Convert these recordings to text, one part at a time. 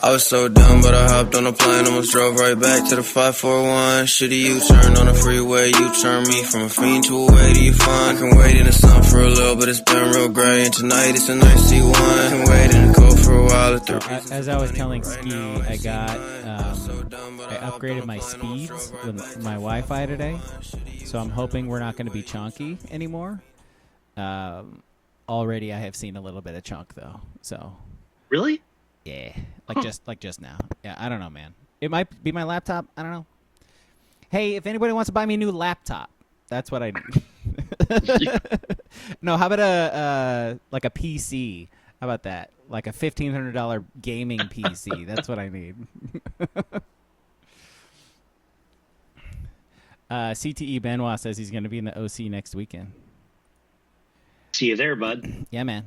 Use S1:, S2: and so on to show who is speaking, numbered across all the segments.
S1: I was so dumb, but I hopped on a plane, almost drove right back to the 541. Shitty U-turn on the freeway, you turn me from a fiend to a way to you fun. I can wait in the sun for a little, but it's been real gray, and tonight it's a nice C1. I can wait in the cold for a while.
S2: As I was telling Ski, I upgraded my speeds with my Wi-Fi today, so I'm hoping we're not going to be chunky anymore. Already I have seen a little bit of chunk though, so.
S3: Really?
S2: Yeah, like just now. Yeah, I don't know, man. It might be my laptop. I don't know. Hey, if anybody wants to buy me a new laptop, that's what I need. No, how about a PC? How about that? Like a $1,500 gaming PC. That's what I need. CTE Benoit says he's going to be in the OC next weekend.
S3: See you there, bud.
S2: Yeah, man.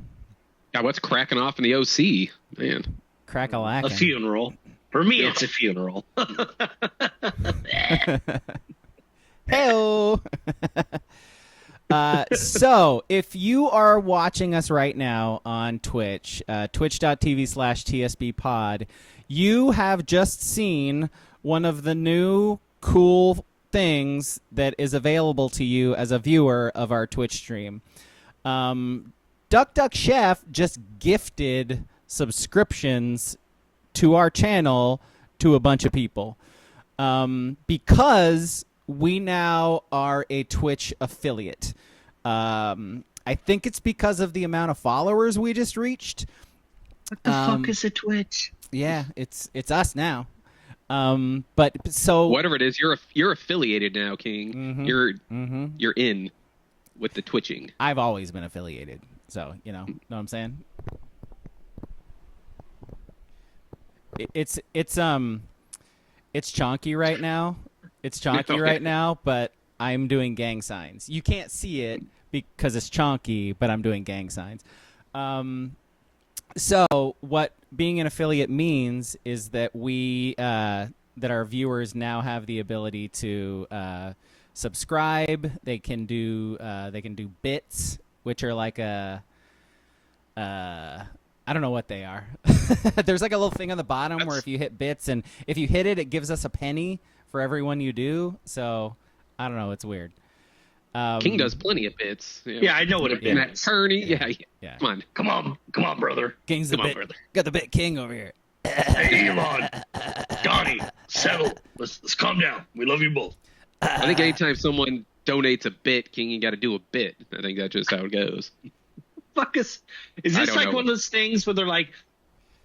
S4: Yeah, what's cracking off in the OC, man?
S2: Crack-a-lackin'.
S3: A funeral. For me, it's a funeral.
S2: Hey-o! So, if you are watching us right now on Twitch, twitch.tv/TSBpod, you have just seen one of the new cool things that is available to you as a viewer of our Twitch stream. Duck Duck Chef just gifted subscriptions to our channel to a bunch of people because we now are a Twitch affiliate. I think it's because of the amount of followers we just reached.
S3: What the fuck is a Twitch?
S2: Yeah, it's us now. But so
S4: whatever it is, you're affiliated now, King.
S2: Mm-hmm.
S4: You're in with the twitching.
S2: I've always been affiliated, so know what I'm saying. It's chonky right now. It's chonky
S4: Okay.
S2: right now, but I'm doing gang signs. You can't see it because it's chonky, but I'm doing gang signs. So what being an affiliate means is that that our viewers now have the ability to subscribe. They can do bits, which are like I don't know what they are. There's like a little thing on the bottom where if you hit bits, and if you hit it, it gives us a penny for every one you do. So I don't know. It's weird.
S4: King does plenty of bits.
S3: Yeah, I know what it is.
S4: Attorney. Yeah. Come on, brother.
S2: King's the bit.
S3: Brother.
S2: Got the bit king over here.
S3: Hey, Elon, Donnie, settle. Let's calm down. We love you both.
S4: I think anytime someone donates a bit, King, you got to do a bit. I think that's just how it goes.
S3: Fuck is this like one of those things where they're like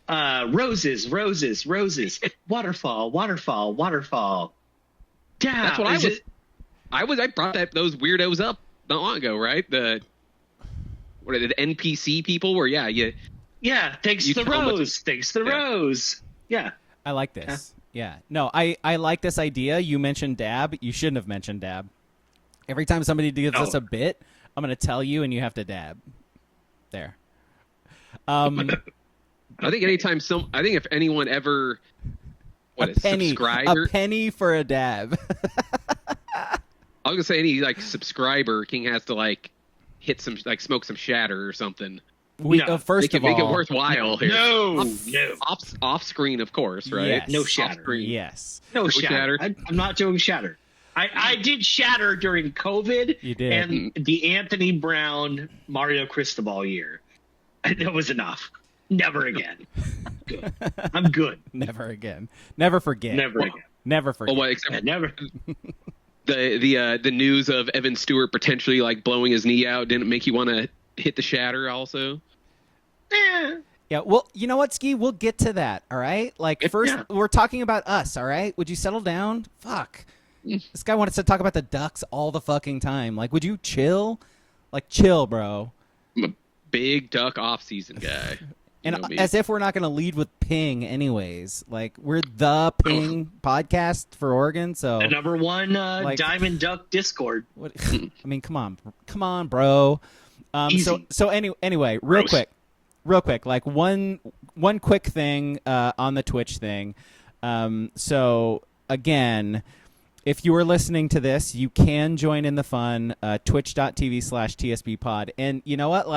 S3: roses, waterfall. Yeah,
S4: That's what I brought those weirdos up not long ago, right? What are the NPC people? Where
S3: thanks to the rose. Yeah,
S2: I like this. Yeah. No, I like this idea. You mentioned dab. You shouldn't have mentioned dab. Every time somebody gives us a bit, I'm going to tell you, and you have to dab. There.
S4: I think anytime I think if anyone ever subscriber,
S2: a penny for a dab.
S4: I was gonna say any subscriber, King has to hit some smoke some shatter or something.
S2: First of all,
S4: make it worthwhile here.
S3: No.
S4: Off screen, of course, right?
S2: Yes.
S3: No shatter.
S2: Yes.
S3: No shatter. I'm not doing shatter. I did shatter during COVID.
S2: You did.
S3: And the Anthony Brown Mario Cristobal year. That was enough. Never again. Good. I'm good.
S2: Never again. Never forget.
S3: Never again.
S2: Never forget.
S4: Well, except
S3: never.
S4: The news of Evan Stewart potentially blowing his knee out didn't make you want to hit the shatter also.
S2: Yeah, well, you know what, Ski? We'll get to that, all right? First, we're talking about us, all right? Would you settle down? Fuck. This guy wants to talk about the Ducks all the fucking time. Would you chill? Chill, bro.
S4: I'm a big Duck off-season guy.
S2: And as if we're not going to lead with Ping anyways. We're the Ping podcast for Oregon, so...
S3: The number one Diamond Duck Discord.
S2: What, I mean, come on, bro. So anyway, real quick, one quick thing on the Twitch thing. So again, if you are listening to this, you can join in the fun. Twitch.tv/TSBpod, and you know what?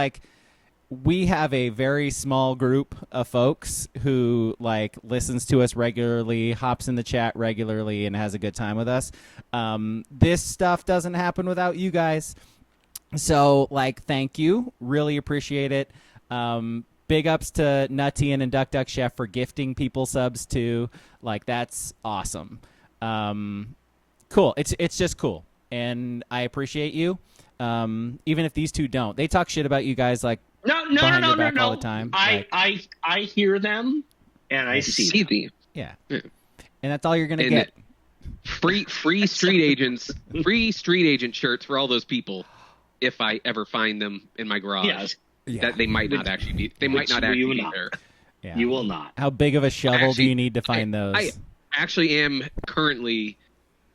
S2: we have a very small group of folks who like listens to us regularly, hops in the chat regularly, and has a good time with us. This stuff doesn't happen without you guys. So, like, thank you. Really appreciate it. Big ups to Nutty and Duck Duck Chef for gifting people subs too. Like, that's awesome. Cool. It's just cool, and I appreciate you. Even if these two don't, they talk shit about you guys like
S3: No,
S2: all the time.
S3: I hear them and I see them.
S2: Yeah. And that's all you're gonna get.
S4: Free street agent shirts for all those people. If I ever find them in my garage, that they might not actually be. They might not actually be there.
S2: Yeah.
S3: You will not.
S2: How big of a shovel do you need to find those?
S4: I actually am currently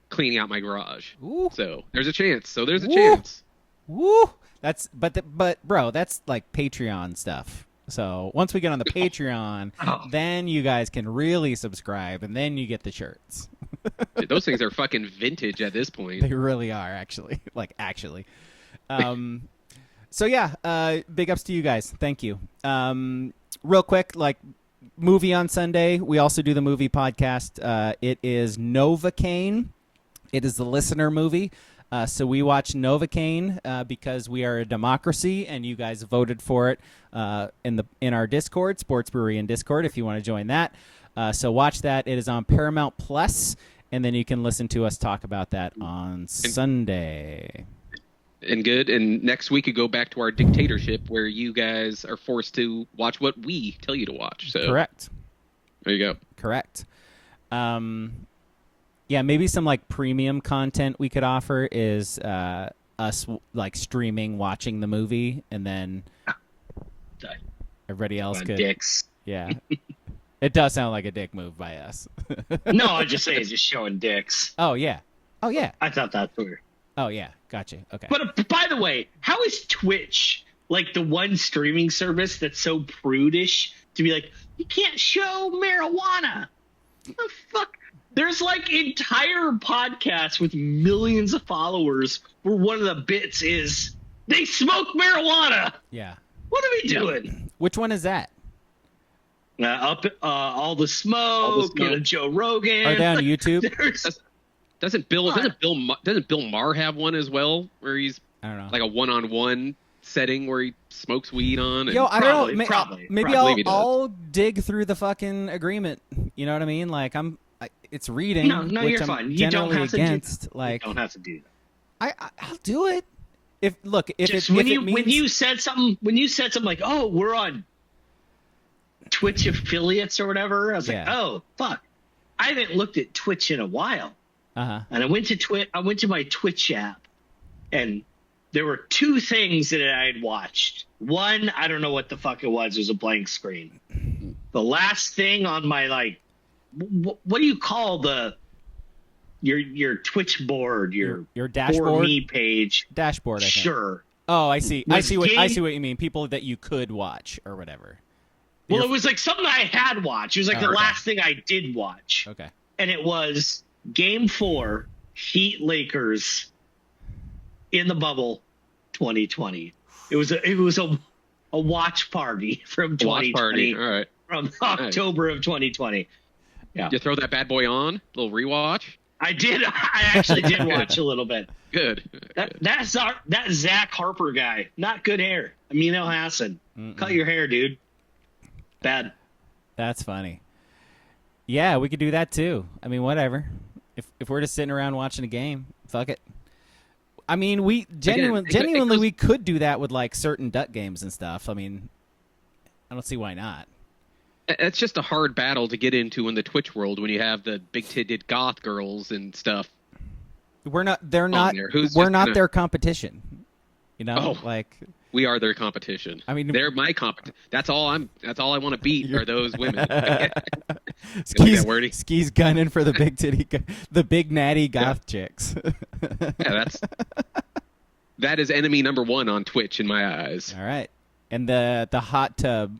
S4: cleaning out my garage.
S2: Ooh.
S4: So there's a chance. Chance.
S2: Woo! But bro, that's like Patreon stuff. So once we get on the Patreon, then you guys can really subscribe, and then you get the shirts.
S4: Dude, those things are fucking vintage at this point.
S2: They really are, actually. So yeah, big ups to you guys. Thank you. Real quick, like movie on Sunday, we also do the movie podcast. It is Novocaine. It is the listener movie. So we watch Novocaine because we are a democracy, and you guys voted for it in our Discord, Sports Brewery in Discord, if you want to join that. So watch that. It is on Paramount Plus, and then you can listen to us talk about that on Sunday.
S4: And good. And next week we go back to our dictatorship, where you guys are forced to watch what we tell you to watch. So
S2: correct.
S4: There you go.
S2: Correct. Yeah, maybe some like premium content we could offer is us like streaming, watching the movie, and then everybody else could.
S3: Dicks.
S2: Yeah, it does sound like a dick move by us.
S3: No, I just say it's just showing dicks.
S2: Oh yeah.
S3: I thought that's weird.
S2: Oh yeah, gotcha. Okay.
S3: But by the way, how is Twitch like the one streaming service that's so prudish to be like, you can't show marijuana? What the fuck? There's like entire podcasts with millions of followers where one of the bits is they smoke marijuana.
S2: Yeah.
S3: What are we doing?
S2: Which one is that?
S3: All the smoke. Joe Rogan.
S2: Are they on YouTube?
S4: Doesn't Bill Maher have one as well, where he's
S2: I don't know,
S4: like a one-on-one setting where he smokes weed on?
S2: Yo, I don't know.
S3: Probably.
S2: Maybe I'll dig through the fucking agreement. You know what I mean? Like it's reading.
S3: No,
S2: which
S3: you're
S2: I'm
S3: fine. You
S2: generally
S3: don't have to
S2: against.
S3: do that.
S2: Like,
S3: you don't have to do that.
S2: I'll do it.
S3: When you said something like, "Oh, we're on Twitch affiliates or whatever," I was like, "Oh, fuck! I haven't looked at Twitch in a while." And I went to my Twitch app, and there were two things that I had watched. One, I don't know what the fuck it was. It was a blank screen. The last thing on my like, what do you call your Twitch board? Your
S2: dashboard,
S3: For Me page.
S2: Dashboard. I think.
S3: Sure.
S2: Oh, I see. I see what you mean. People that you could watch or whatever.
S3: Well, it was like something I had watched. It was like the last thing I did watch.
S2: Okay.
S3: And it was Game 4, Heat Lakers in the bubble 2020. It was a watch party from 2020.
S4: Watch party. All right.
S3: From October of 2020. Yeah.
S4: You throw that bad boy on, a little rewatch?
S3: I did. I actually did watch a little bit.
S4: Good.
S3: That Zach Harper guy, not good hair. Amino Hassan. Cut your hair, dude. Bad.
S2: That's funny. Yeah, we could do that too. I mean, whatever. If we're just sitting around watching a game, fuck it. I mean, we genuinely we could do that with like certain Duck games and stuff. I mean, I don't see why not.
S4: It's just a hard battle to get into in the Twitch world when you have the big-titted goth girls and stuff.
S2: We're not their competition. You know, like
S4: we are their competition.
S2: I mean,
S4: they're my competition. That's all I want to beat are those women.
S2: Ski's gunning for the big natty goth chicks.
S4: Yeah, that is enemy number one on Twitch in my eyes.
S2: All right, and the hot tub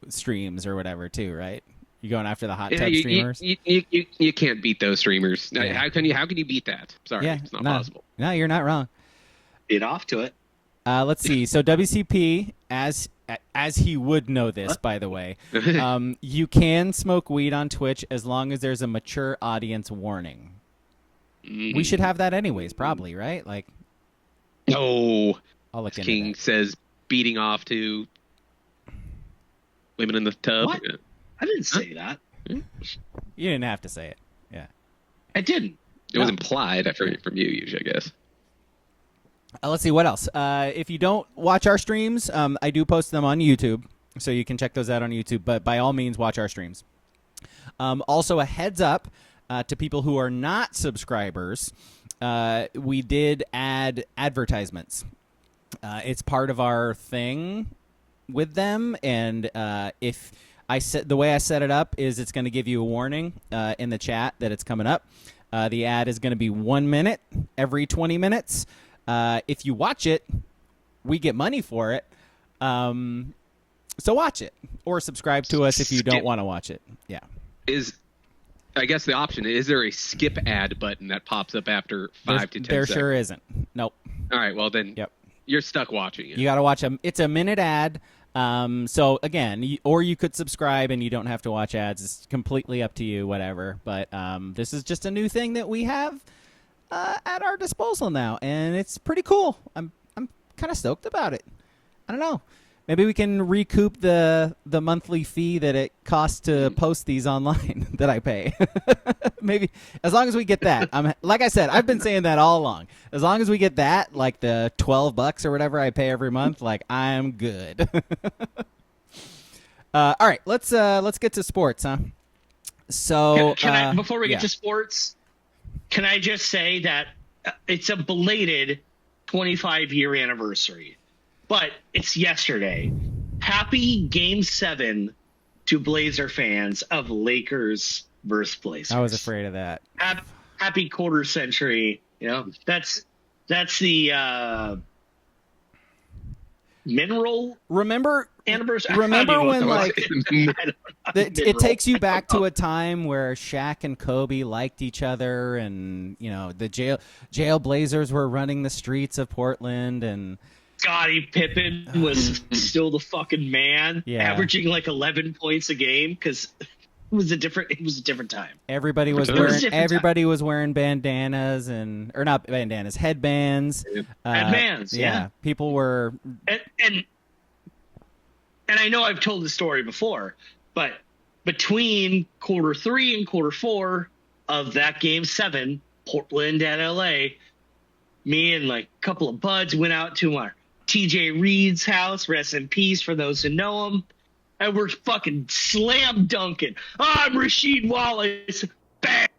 S2: streams or whatever too, right? You going after the hot tub streamers?
S4: You can't beat those streamers.
S2: Yeah.
S4: How can you beat that? Sorry, it's not possible.
S2: No, you're not wrong.
S3: Get off to it.
S2: Let's see. So WCP, as as he would know this, by the way, you can smoke weed on Twitch as long as there's a mature audience warning. We should have that anyways, probably, right? Like,
S4: no.
S2: I'll look into
S4: King
S2: that.
S4: says beating off to women in the tub.
S3: What? I didn't say that.
S2: You didn't have to say it. Yeah,
S3: I didn't.
S4: It was implied from you, usually, I guess.
S2: Let's see what else. If you don't watch our streams, I do post them on YouTube, so you can check those out on YouTube. But by all means, watch our streams. Also, a heads up to people who are not subscribers. We did add advertisements. It's part of our thing with them, and if the way I set it up is it's going to give you a warning in the chat that it's coming up. The ad is going to be 1 minute every 20 minutes. If you watch it, we get money for it. So watch it or subscribe to us if you don't want to watch it. Yeah.
S4: I guess the option is there a skip ad button that pops up after 5 to 10
S2: there
S4: seconds?
S2: Sure isn't. Nope.
S4: All right. Well, then you're stuck watching it.
S2: You got to watch them. It's a minute ad. So again, or you could subscribe and you don't have to watch ads. It's completely up to you, whatever. But this is just a new thing that we have at our disposal now, and it's pretty cool. I'm kind of stoked about it. I don't know. Maybe we can recoup the monthly fee that it costs to post these online that I pay. Maybe as long as we get that. Like I said, I've been saying that all along. As long as we get that, like the $12 or whatever I pay every month, like I'm good. All right, let's get to sports, huh? So
S3: can I, before we get to sports, can I just say that it's a belated 25-year anniversary. But it's yesterday. Happy Game 7 to Blazer fans of Lakers versus Blazers.
S2: I was afraid of that.
S3: Happy quarter century. You know, that's the mineral.
S2: Remember
S3: anniversary.
S2: Remember when it takes you back to a time where Shaq and Kobe liked each other, and you know the jail Blazers were running the streets of Portland, and
S3: Scottie Pippen was still the fucking man, averaging like 11 points a game because it was a different time.
S2: Everybody was wearing bandanas or not bandanas, headbands.
S3: Headbands, yeah.
S2: People were
S3: and I know I've told the story before, but between quarter 3 and quarter 4 of that Game 7, Portland at LA, me and like a couple of buds went out to our TJ Reed's house, rest in peace for those who know him, and we're fucking slam dunking. Oh, I'm Rasheed Wallace. Bang.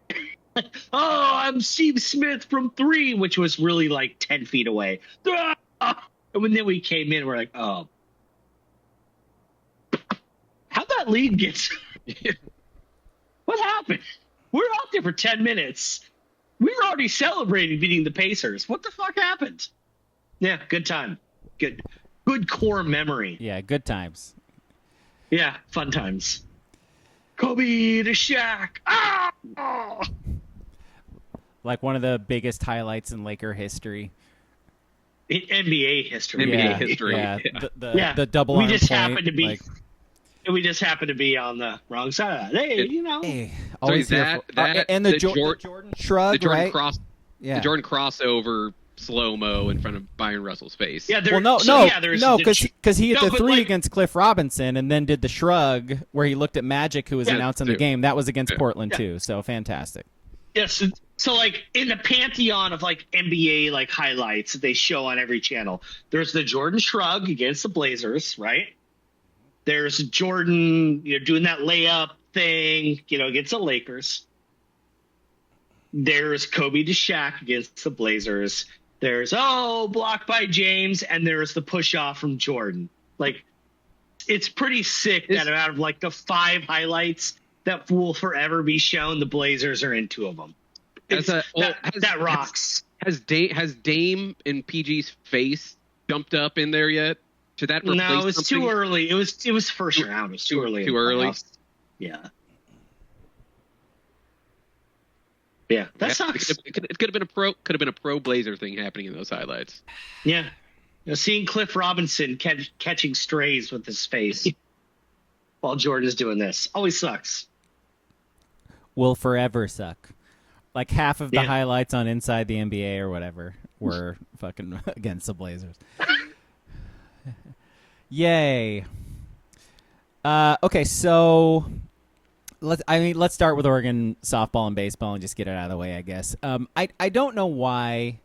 S3: Oh, I'm Steve Smith from 3, which was really like 10 feet away. And then we came in, we're like, oh. How'd that lead get? What happened? We were out there for 10 minutes. We were already celebrating beating the Pacers. What the fuck happened? Yeah, good time. Good core memory.
S2: Yeah, good times.
S3: Yeah, fun times. Kobe to Shaq. Ah! Oh!
S2: Like one of the biggest highlights in Laker history.
S3: NBA history.
S4: NBA history.
S2: Yeah. The double
S3: we
S2: arm
S3: just
S2: point,
S3: happened to be we just happened to be on the wrong side of that. Hey, you know.
S2: Hey,
S4: always so
S2: and the Jordan shrug,
S4: the Jordan
S2: right?
S4: The Jordan crossover slow-mo in front of Byron Russell's face.
S3: Yeah,
S2: because he hit the 3 against Cliff Robinson and then did the shrug where he looked at Magic, who was announcing the game. That was against Portland too, so fantastic.
S3: Yes, so like in the pantheon of like NBA like highlights that they show on every channel, there's the Jordan shrug against the Blazers, right? There's Jordan, doing that layup thing, against the Lakers. There's Kobe to Shaq against the Blazers. There's, blocked by James, and there's the push-off from Jordan. Like, it's pretty sick that out of, like, the 5 highlights that will forever be shown, the Blazers are in 2 of them. That rocks.
S4: Has Dame in PG's face jumped up in there yet? Should that replace
S3: No, it was
S4: something?
S3: too early. It was first round. It was too early.
S4: Too early?
S3: Yeah. Yeah, that sucks.
S4: It could have been a pro Blazer thing happening in those highlights.
S3: Yeah. Seeing Cliff Robinson catching strays with his face while Jordan's doing this always sucks.
S2: Will forever suck. Like half of the highlights on Inside the NBA or whatever were fucking against the Blazers. Yay. Okay, so let's start with Oregon softball and baseball and just get it out of the way, I guess. I don't know why.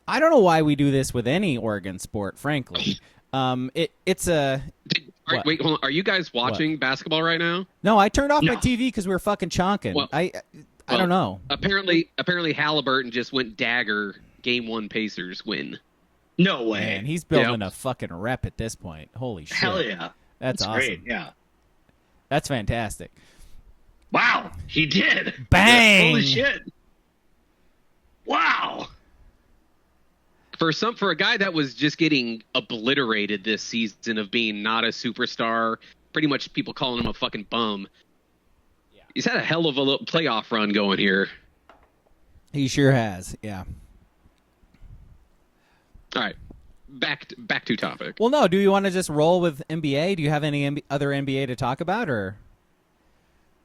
S2: I don't know why we do this with any Oregon sport, frankly. It's a.
S4: Wait, hold on. Are you guys watching basketball right now?
S2: No, I turned off my TV because we were fucking chonking. Well, I don't know.
S4: Apparently, Haliburton just went dagger. Game 1 Pacers win.
S3: No way.
S2: Man, he's building a fucking rep at this point. Holy shit.
S3: Hell yeah.
S2: That's awesome.
S3: Great. Yeah.
S2: That's fantastic.
S3: Wow, he did.
S2: Bang!
S3: Holy shit. Wow.
S4: For a guy that was just getting obliterated this season of being not a superstar, pretty much people calling him a fucking bum. Yeah. He's had a hell of a little playoff run going here.
S2: He sure has, yeah.
S4: All right, back to topic.
S2: Well, no, do you want to just roll with NBA? Do you have any other NBA to talk about, or?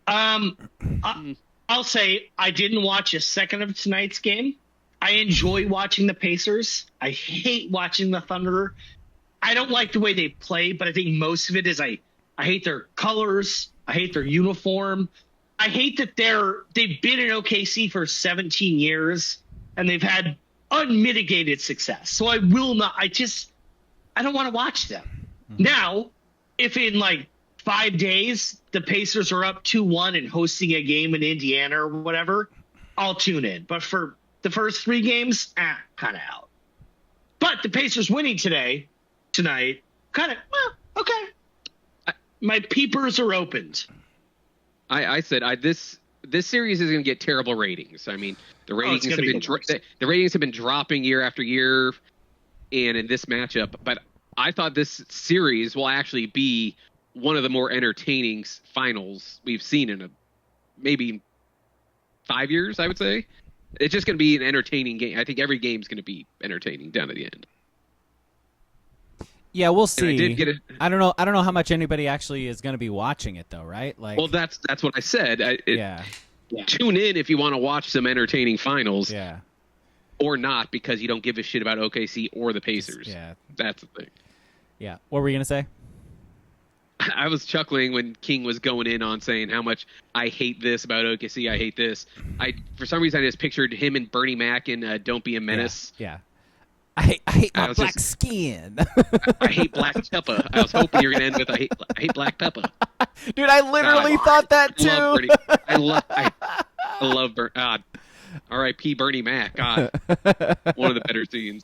S3: I'll say I didn't watch a second of tonight's game. I enjoy watching the Pacers. I hate watching the Thunder. I don't like the way they play, but I think most of it is I hate their colors. I hate their uniform. I hate that they've been in OKC for 17 years and they've had unmitigated success. So I don't want to watch them. Mm-hmm. Now, if in like 5 days the Pacers are up 2-1 and hosting a game in Indiana or whatever, I'll tune in. But for the first 3 games, kind of out. But the Pacers winning tonight, kind of, well, okay. My peepers are opened.
S4: I said this series is going to get terrible ratings. I mean, the ratings have been dropping year after year, and in this matchup. But I thought this series will actually be one of the more entertaining finals we've seen in maybe 5 years, I would say. It's just going to be an entertaining game. I think every game's going to be entertaining down to the end.
S2: Yeah, we'll see. I don't know how much anybody actually is going to be watching it, though, right? Like,
S4: well, that's what I said. Yeah. Tune in if you want to watch some entertaining finals.
S2: Yeah.
S4: Or not, because you don't give a shit about OKC or the Pacers.
S2: Yeah.
S4: That's the thing.
S2: Yeah. What were you going to say?
S4: I was chuckling when King was going in on saying how much I hate this about OKC. I hate this. For some reason, I just pictured him and Bernie Mac in Don't Be a Menace.
S2: Yeah. I hate my black skin.
S4: I hate black pepper. I was hoping you were going to end with I hate black pepper.
S2: Dude, I literally thought that too.
S4: I love Bernie. R.I.P. Bernie Mac. God, one of the better scenes.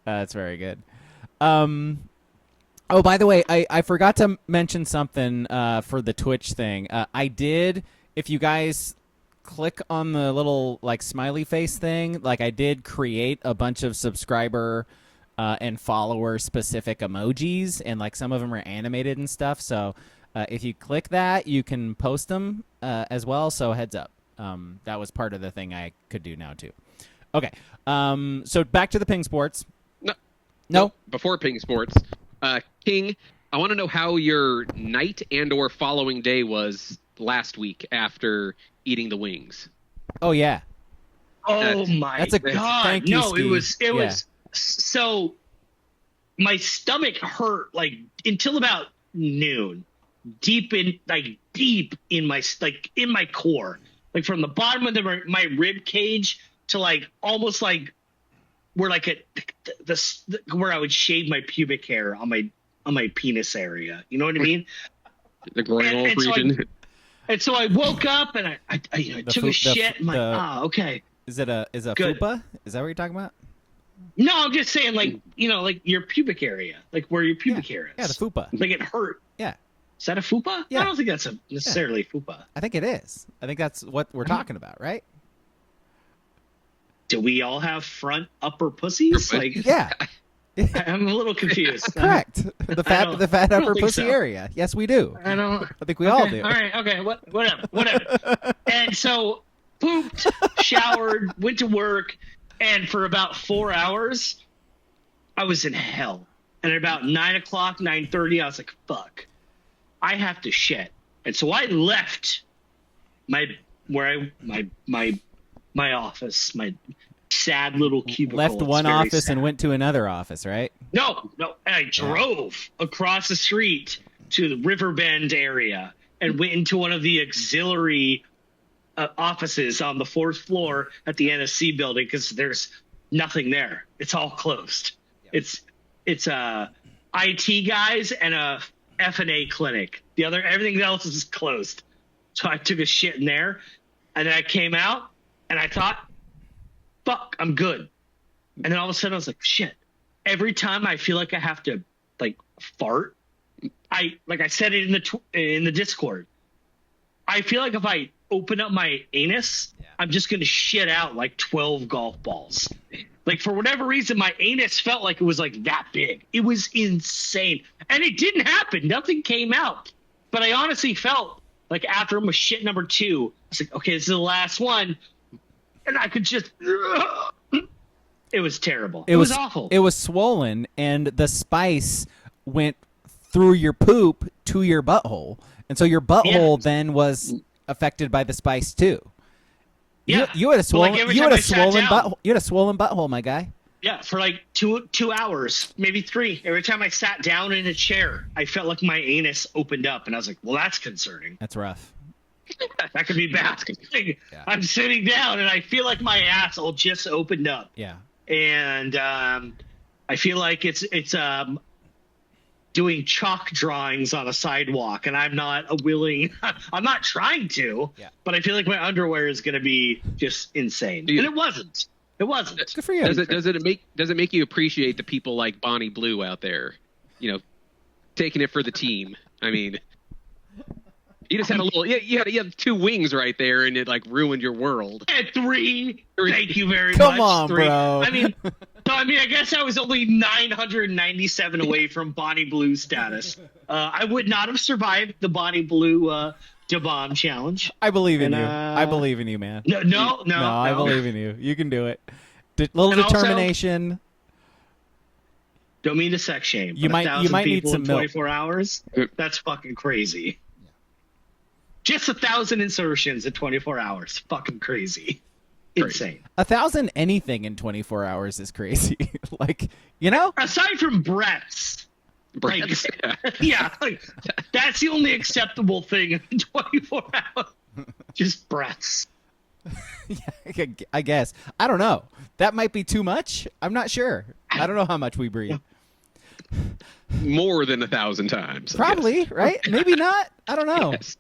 S2: That's very good. Oh, by the way, I forgot to mention something for the Twitch thing. I did, if you guys click on the little like smiley face thing, like I did create a bunch of subscriber and follower specific emojis, and like some of them are animated and stuff. So if you click that, you can post them as well. So heads up. That was part of the thing I could do now too. Okay. So back to the Ping Sports. No.
S4: Before Ping Sports. King, I want to know how your night and or following day was last week after eating the wings.
S3: Oh yeah. Oh my God.
S2: Thank you,
S3: no,
S2: Steve.
S3: it was so my stomach hurt like until about noon. Deep in my core. Like from the bottom of my rib cage to like almost like where like where I would shave my pubic hair on my penis area. You know what I mean?
S4: The groin region.
S3: And so I woke up and I took a shit. I'm like, okay.
S2: Is a fupa? Is that what you're talking about?
S3: No, I'm just saying like like your pubic area, like where your pubic hair is.
S2: Yeah, the fupa.
S3: Like it hurt.
S2: Yeah.
S3: Is that a fupa?
S2: Yeah.
S3: I don't think that's necessarily a fupa.
S2: I think it is. I think that's what we're talking about, right?
S3: Do we all have front upper pussies? Like,
S2: yeah.
S3: I'm a little confused.
S2: Correct. The fat upper pussy area. Yes, we do. I think we all do.
S3: All right. Okay. Whatever. And so, pooped, showered, went to work, and for about 4 hours, I was in hell. And at about 9 o'clock, 9:30, I was like, fuck, I have to shit. And so I left my office, my sad little cubicle.
S2: Left one office and went to another office, right?
S3: No. And I drove across the street to the Riverbend area and went into one of the auxiliary offices on the 4th floor at the NSC building because there's nothing there. It's all closed. Yep. It's IT guys and a F&A clinic. Everything else is closed. So I took a shit in there, and then I came out, and I thought, fuck, I'm good. And then all of a sudden I was like, shit. Every time I feel like I have to like fart, I said it in the Discord. I feel like if I open up my anus, I'm just gonna shit out like 12 golf balls. Like for whatever reason, my anus felt like it was like that big. It was insane, and it didn't happen. Nothing came out. But I honestly felt like after my shit number 2, I was like, okay, this is the last one, and I could just. It was terrible. It was awful.
S2: It was swollen, and the spice went through your poop to your butthole, and so your butthole then was affected by the spice too.
S3: Yeah,
S2: you had a swollen. You had a swollen butthole. You had a swollen butthole, my guy.
S3: Yeah, for like two hours, maybe 3. Every time I sat down in a chair, I felt like my anus opened up, and I was like, "Well, that's concerning.
S2: That's rough.
S3: That could be bad." Yeah. I'm sitting down, and I feel like my asshole just opened up.
S2: Yeah,
S3: and I feel like it's doing chalk drawings on a sidewalk, and I'm not I'm not trying to, but I feel like my underwear is going to be just insane. And it wasn't. It wasn't.
S2: Good for you.
S4: Does it make you appreciate the people like Bonnie Blue out there, taking it for the team? I mean, you just had a little. You had 2 wings right there, and it like ruined your world.
S3: I had 3. Thank you very much.
S2: Come on,
S3: 3.
S2: bro.
S3: I mean, I guess I was only 997 away from Bonnie Blue status. I would not have survived the Bonnie Blue Da-Bomb challenge.
S2: I believe in you. I believe in you, man.
S3: No.
S2: I believe in you. You can do it. Little determination.
S3: Also, don't mean to sex shame.
S2: You might need some
S3: in 24 hours. That's fucking crazy. Just 1,000 insertions in 24 hours. Fucking crazy. Insane.
S2: 1,000 anything in 24 hours is crazy.
S3: Aside from breaths. That's the only acceptable thing in 24 hours. Just breaths.
S2: Yeah, I guess. I don't know. That might be too much. I'm not sure. I don't know how much we breathe.
S4: More than 1,000 times.
S2: Probably, right? Maybe not. I don't know.
S4: Yes.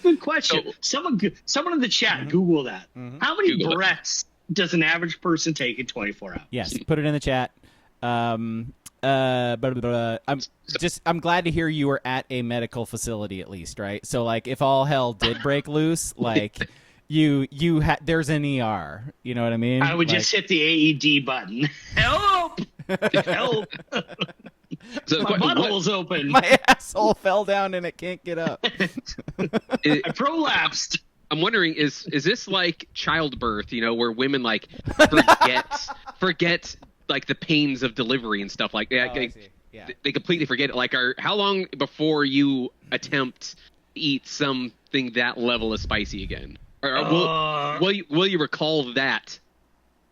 S3: Good question. Someone in the chat, Google that. How many
S4: Google
S3: breaths does an average person take in 24 hours?
S2: Yes, put it in the chat. I'm glad to hear you were at a medical facility at least, right? So like if all hell did break loose, like there's an ER. You know what I mean?
S3: I would just hit the AED button. Help! Help!
S4: So
S3: my butthole's open.
S2: My asshole fell down and it can't get up.
S3: I prolapsed.
S4: I'm wondering, is this like childbirth? Where women like forget like the pains of delivery and stuff like that. They completely forget it. Like, how long before you attempt to eat something that level of spicy again? Or will you recall that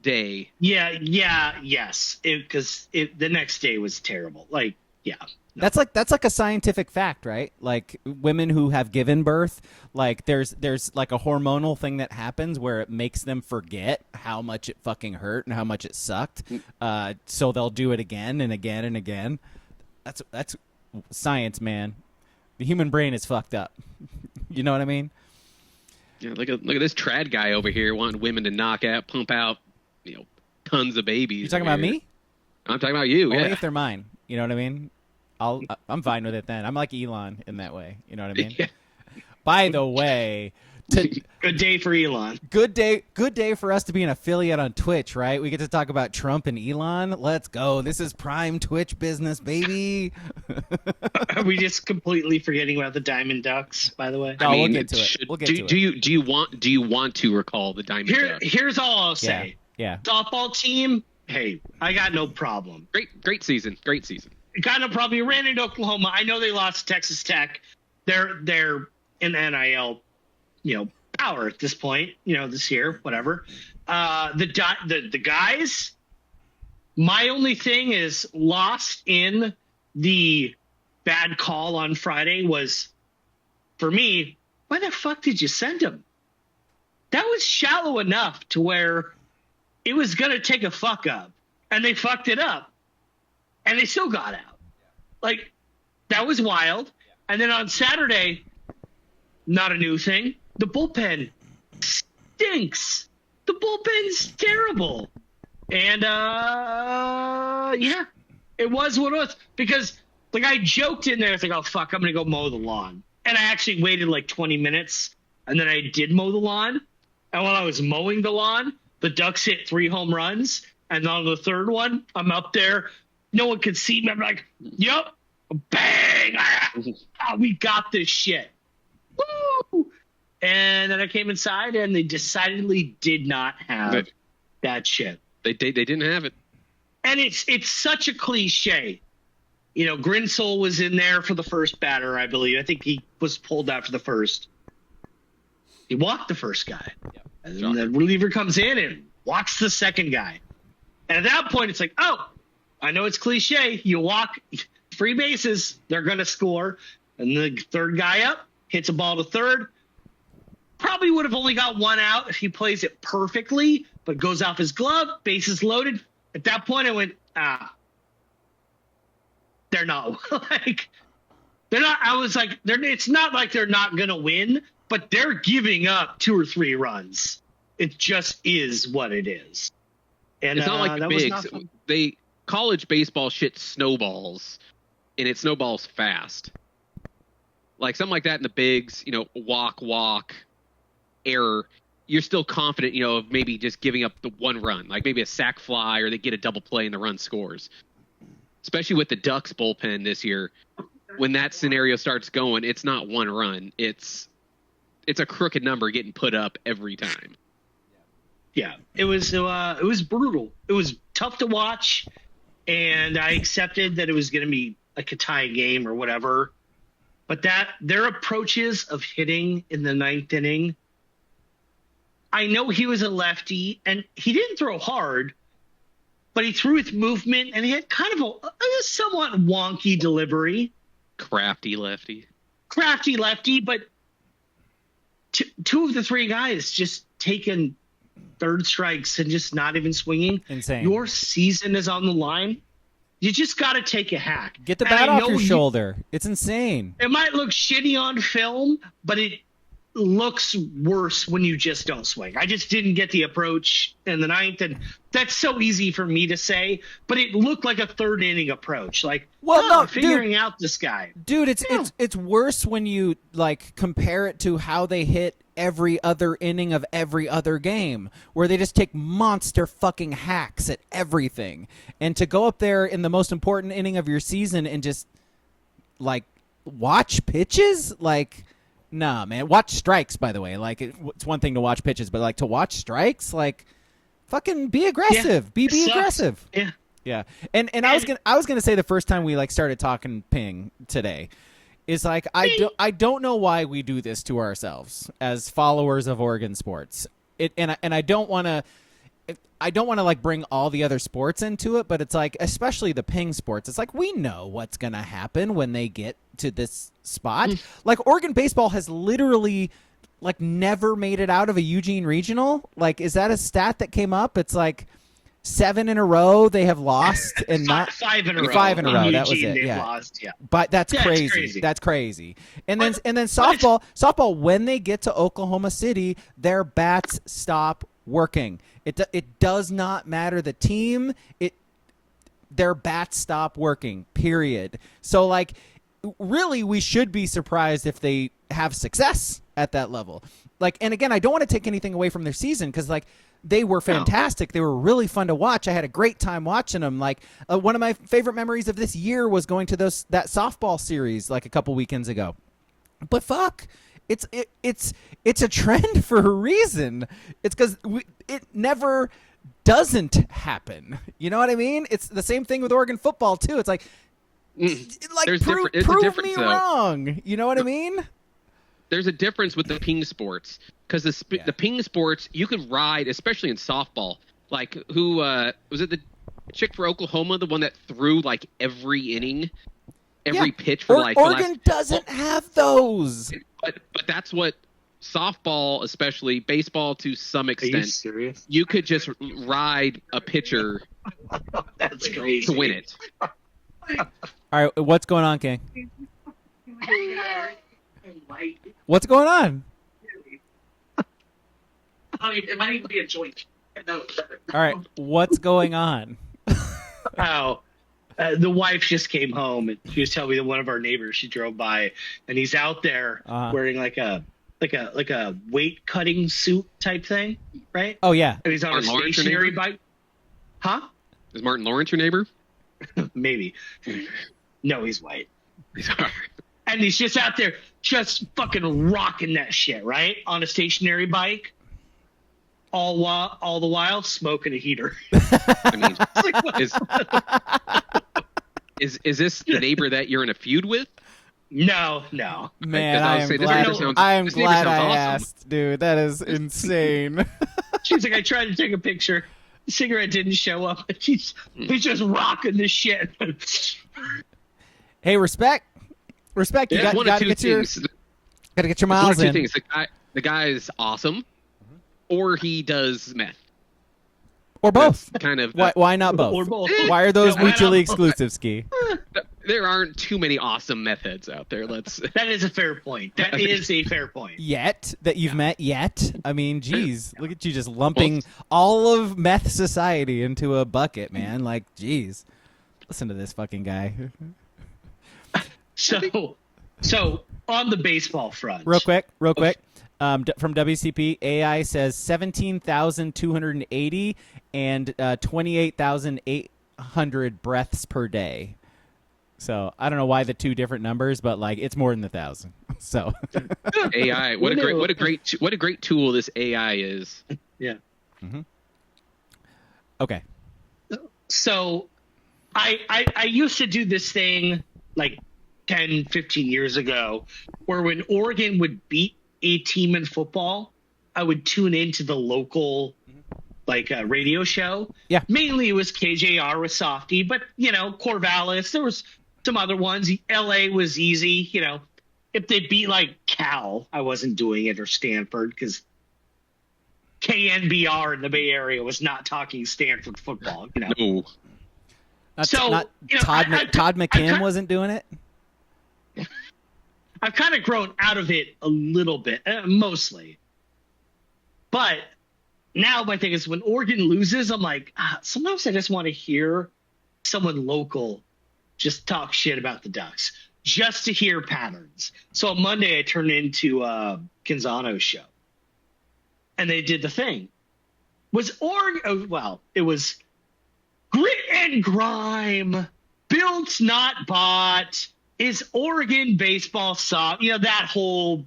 S4: day?
S3: Yes. Because the next day was terrible. Like, yeah. No.
S2: That's like a scientific fact, right? Like women who have given birth, like there's like a hormonal thing that happens where it makes them forget how much it fucking hurt and how much it sucked. So they'll do it again and again and again. That's science, man. The human brain is fucked up. You know what I mean?
S4: Yeah, look at this trad guy over here wanting women to pump out, tons of babies.
S2: You talking about me?
S4: I'm talking about you.
S2: Only if they're mine. You know what I mean? I'm fine with it then. I'm like Elon in that way. You know what I mean?
S4: Yeah.
S2: By the way,
S3: good day for Elon.
S2: Good day for us to be an affiliate on Twitch, right? We get to talk about Trump and Elon. Let's go. This is prime Twitch business, baby.
S3: Are we just completely forgetting about the Diamond Ducks, by the way?
S2: No, we'll get to it. We'll get to it.
S4: Do you want to recall the Diamond Ducks?
S3: Here's all I'll say.
S2: Yeah.
S3: Softball team, hey, I got no problem.
S4: Great season.
S3: Got no problem. You ran into Oklahoma. I know they lost to Texas Tech. They're in the NIL, power at this point, this year, whatever. The guys, my only thing is lost in the bad call on Friday was, for me, why the fuck did you send him? That was shallow enough to where it was going to take a fuck up, and they fucked it up, and they still got out. Like, that was wild. And then on Saturday, not a new thing, the bullpen stinks. The bullpen's terrible. And, it was what it was. Because, like, I joked in there, it's like, oh, fuck, I'm going to go mow the lawn. And I actually waited like 20 minutes, and then I did mow the lawn. And while I was mowing the lawn, the Ducks hit 3 home runs. And on the third one, I'm up there. No one could see me. I'm like, yep, bang. We got this shit. Woo! And then I came inside, and they decidedly did not have that shit.
S4: They didn't have it.
S3: And it's such a cliche. Grinsell was in there for the first batter, I believe. I think he was pulled out for the first. He walked the first guy. Yeah. And then the reliever comes in and walks the second guy. And at that point, it's like, oh, I know it's cliche. You walk 3 bases, they're going to score. And the third guy up hits a ball to third. Probably would have only got 1 out if he plays it perfectly, but goes off his glove, bases loaded. At that point, I went, they're not they're not. I was like, it's not like they're not going to win, but they're giving up 2 or 3 runs. It just is what it is. And
S4: it's not like the bigs. College baseball shit snowballs, and it snowballs fast. Like something like that in the bigs, walk, error. You're still confident, of maybe just giving up the 1 run, like maybe a sac fly, or they get a double play and the run scores. Especially with the Ducks bullpen this year, when that scenario starts going, it's not 1 run. It's a crooked number getting put up every time.
S3: Yeah, it was brutal. It was tough to watch, and I accepted that it was going to be like a tie game or whatever. But their approaches of hitting in the 9th inning, I know he was a lefty, and he didn't throw hard, but he threw with movement, and he had kind of a somewhat wonky delivery.
S4: Crafty lefty,
S3: but 2 of the 3 guys just taking third strikes and just not even swinging.
S2: Insane.
S3: Your season is on the line. You just got to take a hack.
S2: Get the bat off your shoulder. It's insane.
S3: It might look shitty on film, but it looks worse when you just don't swing. I just didn't get the approach in the 9th, and that's so easy for me to say, but it looked like a 3rd inning approach. Like, figuring out this guy.
S2: Dude, it's worse when you compare it to how they hit every other inning of every other game, where they just take monster fucking hacks at everything. And to go up there in the most important inning of your season and just watch pitches, nah, man. Watch strikes, by the way. It's one thing to watch pitches, but to watch strikes, fucking be aggressive.
S3: Yeah,
S2: be aggressive.
S3: Yeah.
S2: Yeah. And I was gonna say the first time we started talking ping today is I don't know why we do this to ourselves as followers of Oregon sports. And I don't want to bring all the other sports into it, but it's especially the ping sports. It's we know what's going to happen when they get to this spot. Oregon baseball has literally never made it out of a Eugene regional. Is that a stat that came up? It's 7 in a row they have lost, and not
S3: 5 in a row.
S2: 5 in a row.
S3: Eugene,
S2: that was it.
S3: they've
S2: Yeah.
S3: lost. Yeah.
S2: But that's crazy. That's crazy. And then softball, when they get to Oklahoma City, their bats stop working. It does not matter the team. Their bats stop working. Period. So really, we should be surprised if they have success at that level. And again, I don't want to take anything away from their season, because they were fantastic. They were really fun to watch. I had a great time watching them. One of my favorite memories of this year was going to that softball series a couple weekends ago. But fuck, it's a trend for a reason. It's because it never doesn't happen. You know what I mean? It's the same thing with Oregon football too. It's like prove me wrong. You know what I mean?
S4: There's a difference with the ping sports because the ping sports you could ride, especially in softball. Like who was it? The chick for Oklahoma, the one that threw like every inning, every pitch for
S2: Oregon doesn't have those.
S4: But that's what softball, especially baseball to some extent.
S3: Are you serious?
S4: You could just ride a pitcher.
S3: That's crazy.
S4: To win it.
S2: All right, what's going on, King? What's going on?
S5: It might even be a joint.
S2: All right, what's going on?
S3: The wife just came home and she was telling me that one of our neighbors, she drove by and he's out there wearing like a weight cutting suit type thing, right?
S2: Oh yeah.
S3: And he's on
S4: Martin
S3: a stationary bike. Huh?
S4: Is Martin Lawrence your neighbor?
S3: Maybe. No, he's white.
S4: He's all right.
S3: And he's just out there just fucking rocking that shit, right? On a stationary bike. All the while smoking a heater.
S4: I mean, is this the neighbor that you're in a feud with?
S3: No.
S2: Man, I am glad I asked, dude. That is insane.
S3: She's like, I tried to take a picture. The cigarette didn't show up. He's just rocking this shit.
S2: Hey, respect. You got to get your miles in.
S4: One of two things. The guy is awesome, or he does meth.
S2: Or both.
S4: That's kind of.
S2: Why not both?
S3: Or both.
S2: Why are those mutually exclusive, Ski?
S4: There aren't too many awesome meth heads out there.
S3: That is a fair point. That is a fair point.
S2: Yet that you've met yet. I mean, geez, look at you just lumping all of meth society into a bucket, man. Like, geez, listen to this fucking guy.
S3: So on the baseball front,
S2: real quick. From WCP, AI says 17,280 and 28,800 breaths per day. So I don't know why the two different numbers, but like it's more than 1,000. So
S4: AI, what a great tool this AI is.
S3: Yeah.
S2: Mm-hmm. Okay.
S3: So I used to do this thing like 10, 15 years ago where when Oregon would beat a team in football, I would tune into the local radio show.
S2: Yeah.
S3: Mainly it was KJR with Softy, but Corvallis, there was some other ones. LA was easy, if they beat like Cal, I wasn't doing it, or Stanford, because KNBR in the Bay Area was not talking Stanford football,
S4: No.
S2: Todd McKim wasn't doing it?
S3: I've kind of grown out of it a little bit, mostly. But now my thing is when Oregon loses, I'm like, sometimes I just want to hear someone local just talk shit about the Ducks, just to hear patterns. So on Monday, I turned into Canzano's show. And they did the thing. Was Oregon, it was grit and grime, built, not bought. Is Oregon baseball soft? That whole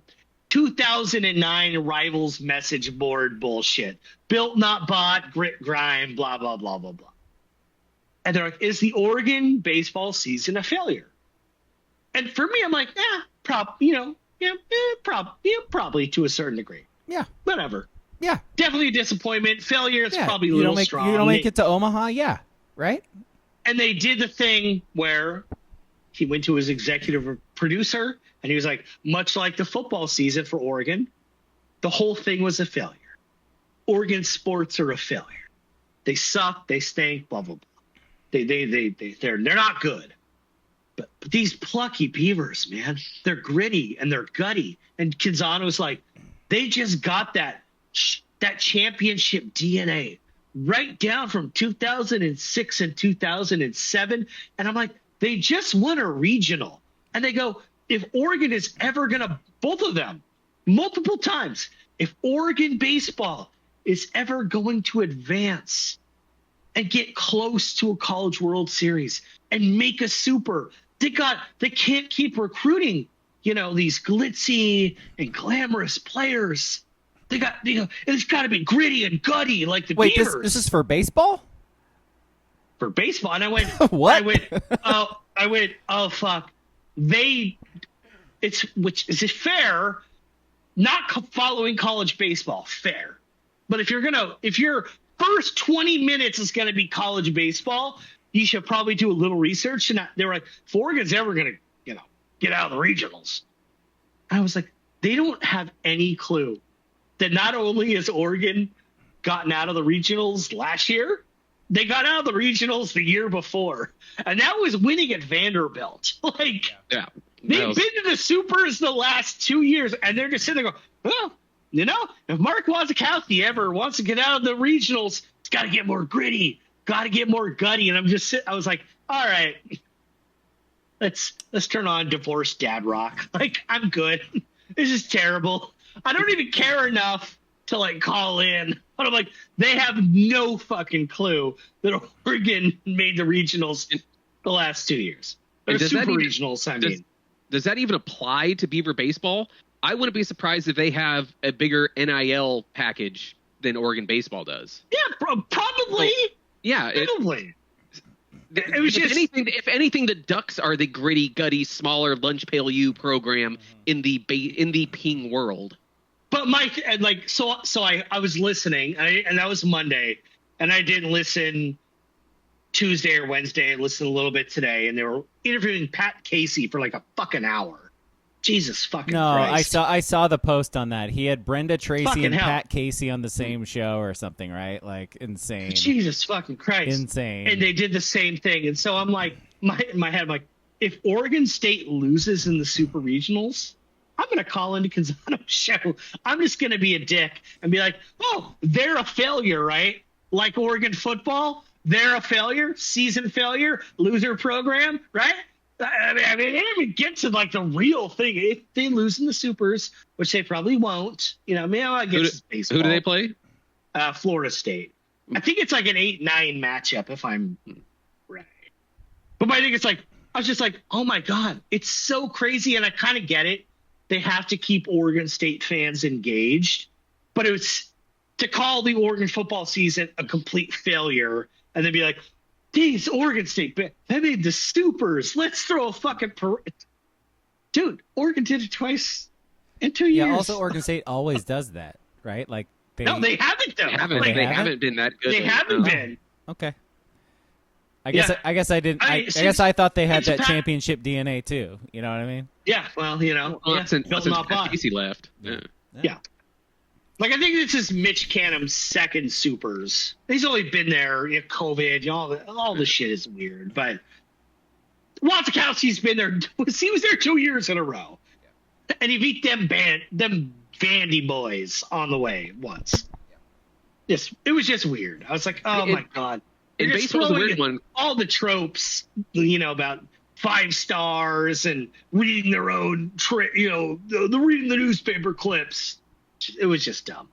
S3: 2009 Rivals message board bullshit. Built, not bought, grit, grime, blah, blah, blah, blah, blah. And they're like, is the Oregon baseball season a failure? And for me, I'm like, probably to a certain degree.
S2: Yeah.
S3: Whatever.
S2: Yeah.
S3: Definitely a disappointment. Failure, it's probably a little strong.
S2: You don't make it to Omaha? Yeah. Right?
S3: And they did the thing where he went to his executive producer and he was like, much like the football season for Oregon, the whole thing was a failure. Oregon sports are a failure. They suck. They stink. Blah, blah, blah. They're not good. But these plucky Beavers, man, they're gritty and they're gutty. And Canzano's like, they just got that championship DNA right down from 2006 and 2007. And I'm like, they just won a regional. And they go, if Oregon is ever going to, both of them, multiple times, if Oregon baseball is ever going to advance and get close to a College World Series and make a super, they can't keep recruiting, these glitzy and glamorous players. it's got to be gritty and gutty like the
S2: Wait,
S3: Beavers.
S2: this is for baseball?
S3: For baseball. And I went,
S2: what?
S3: I went, oh, fuck. Is it fair? Not following college baseball, fair. But if your first 20 minutes is going to be college baseball, you should probably do a little research. And they were like, if Oregon's ever going to, get out of the regionals. I was like, they don't have any clue that not only has Oregon gotten out of the regionals last year, they got out of the regionals the year before. And that was winning at Vanderbilt. They've been to the Supers the last 2 years, and they're just sitting there going, well, if Mark Wazakowski ever wants to get out of the regionals, it's got to get more gritty, got to get more gutty. And I was like, all right, let's turn on Divorced Dad Rock. I'm good. This is terrible. I don't even care enough to call in. But I'm like, they have no fucking clue that Oregon made the regionals the last 2 years. Or super regionals, I mean.
S4: Does that even apply to Beaver baseball? I wouldn't be surprised if they have a bigger NIL package than Oregon baseball does.
S3: Yeah, probably.
S4: Yeah,
S3: probably. It was
S4: if anything, the Ducks are the gritty, gutty, smaller lunch pail U program in the ping world.
S3: But Mike, I was listening, and that was Monday, and I didn't listen Tuesday or Wednesday. I listened a little bit today, and they were interviewing Pat Casey for a fucking hour. Jesus fucking Christ.
S2: I saw the post on that. He had Brenda Tracy
S3: fucking
S2: and
S3: hell.
S2: Pat Casey on the same show or something, right? Insane.
S3: Jesus fucking Christ.
S2: Insane.
S3: And they did the same thing. And so I'm like, in my head, I'm like, if Oregon State loses in the super regionals, I'm going to call into Canzano's show. I'm just going to be a dick and be like, oh, they're a failure, right? Like Oregon football, they're a failure, season failure, loser program, right? I mean, they didn't even get to the real thing. If they lose in the supers, which they probably won't, I guess baseball.
S4: Who do they play?
S3: Florida State. I think it's an 8-9 matchup if I'm right. But I think it's I was just like, oh my God, it's so crazy. And I kind of get it. They have to keep Oregon State fans engaged, but it was to call the Oregon football season a complete failure and then be like, geez, Oregon State, they made the supers. Let's throw a fucking parade. Dude, Oregon did it twice in 2 years.
S2: Yeah, also Oregon State always does that, right?
S3: No, they haven't though.
S4: They haven't been that good.
S3: They haven't been.
S2: Okay. I guess I didn't. I guess I thought they had that championship DNA too. You know what I mean?
S3: Yeah. Well,
S4: since Casey left.
S3: Yeah. I think this is Mitch Canham's second supers. He's only been there, COVID, all the shit is weird. But Wazakowski's been there. He was there 2 years in a row, and he beat them Vandy boys on the way once. It was just weird. I was like, oh my God.
S4: And baseball's a weird one.
S3: All the tropes, about 5 stars and reading their own, the reading the newspaper clips. It was just dumb.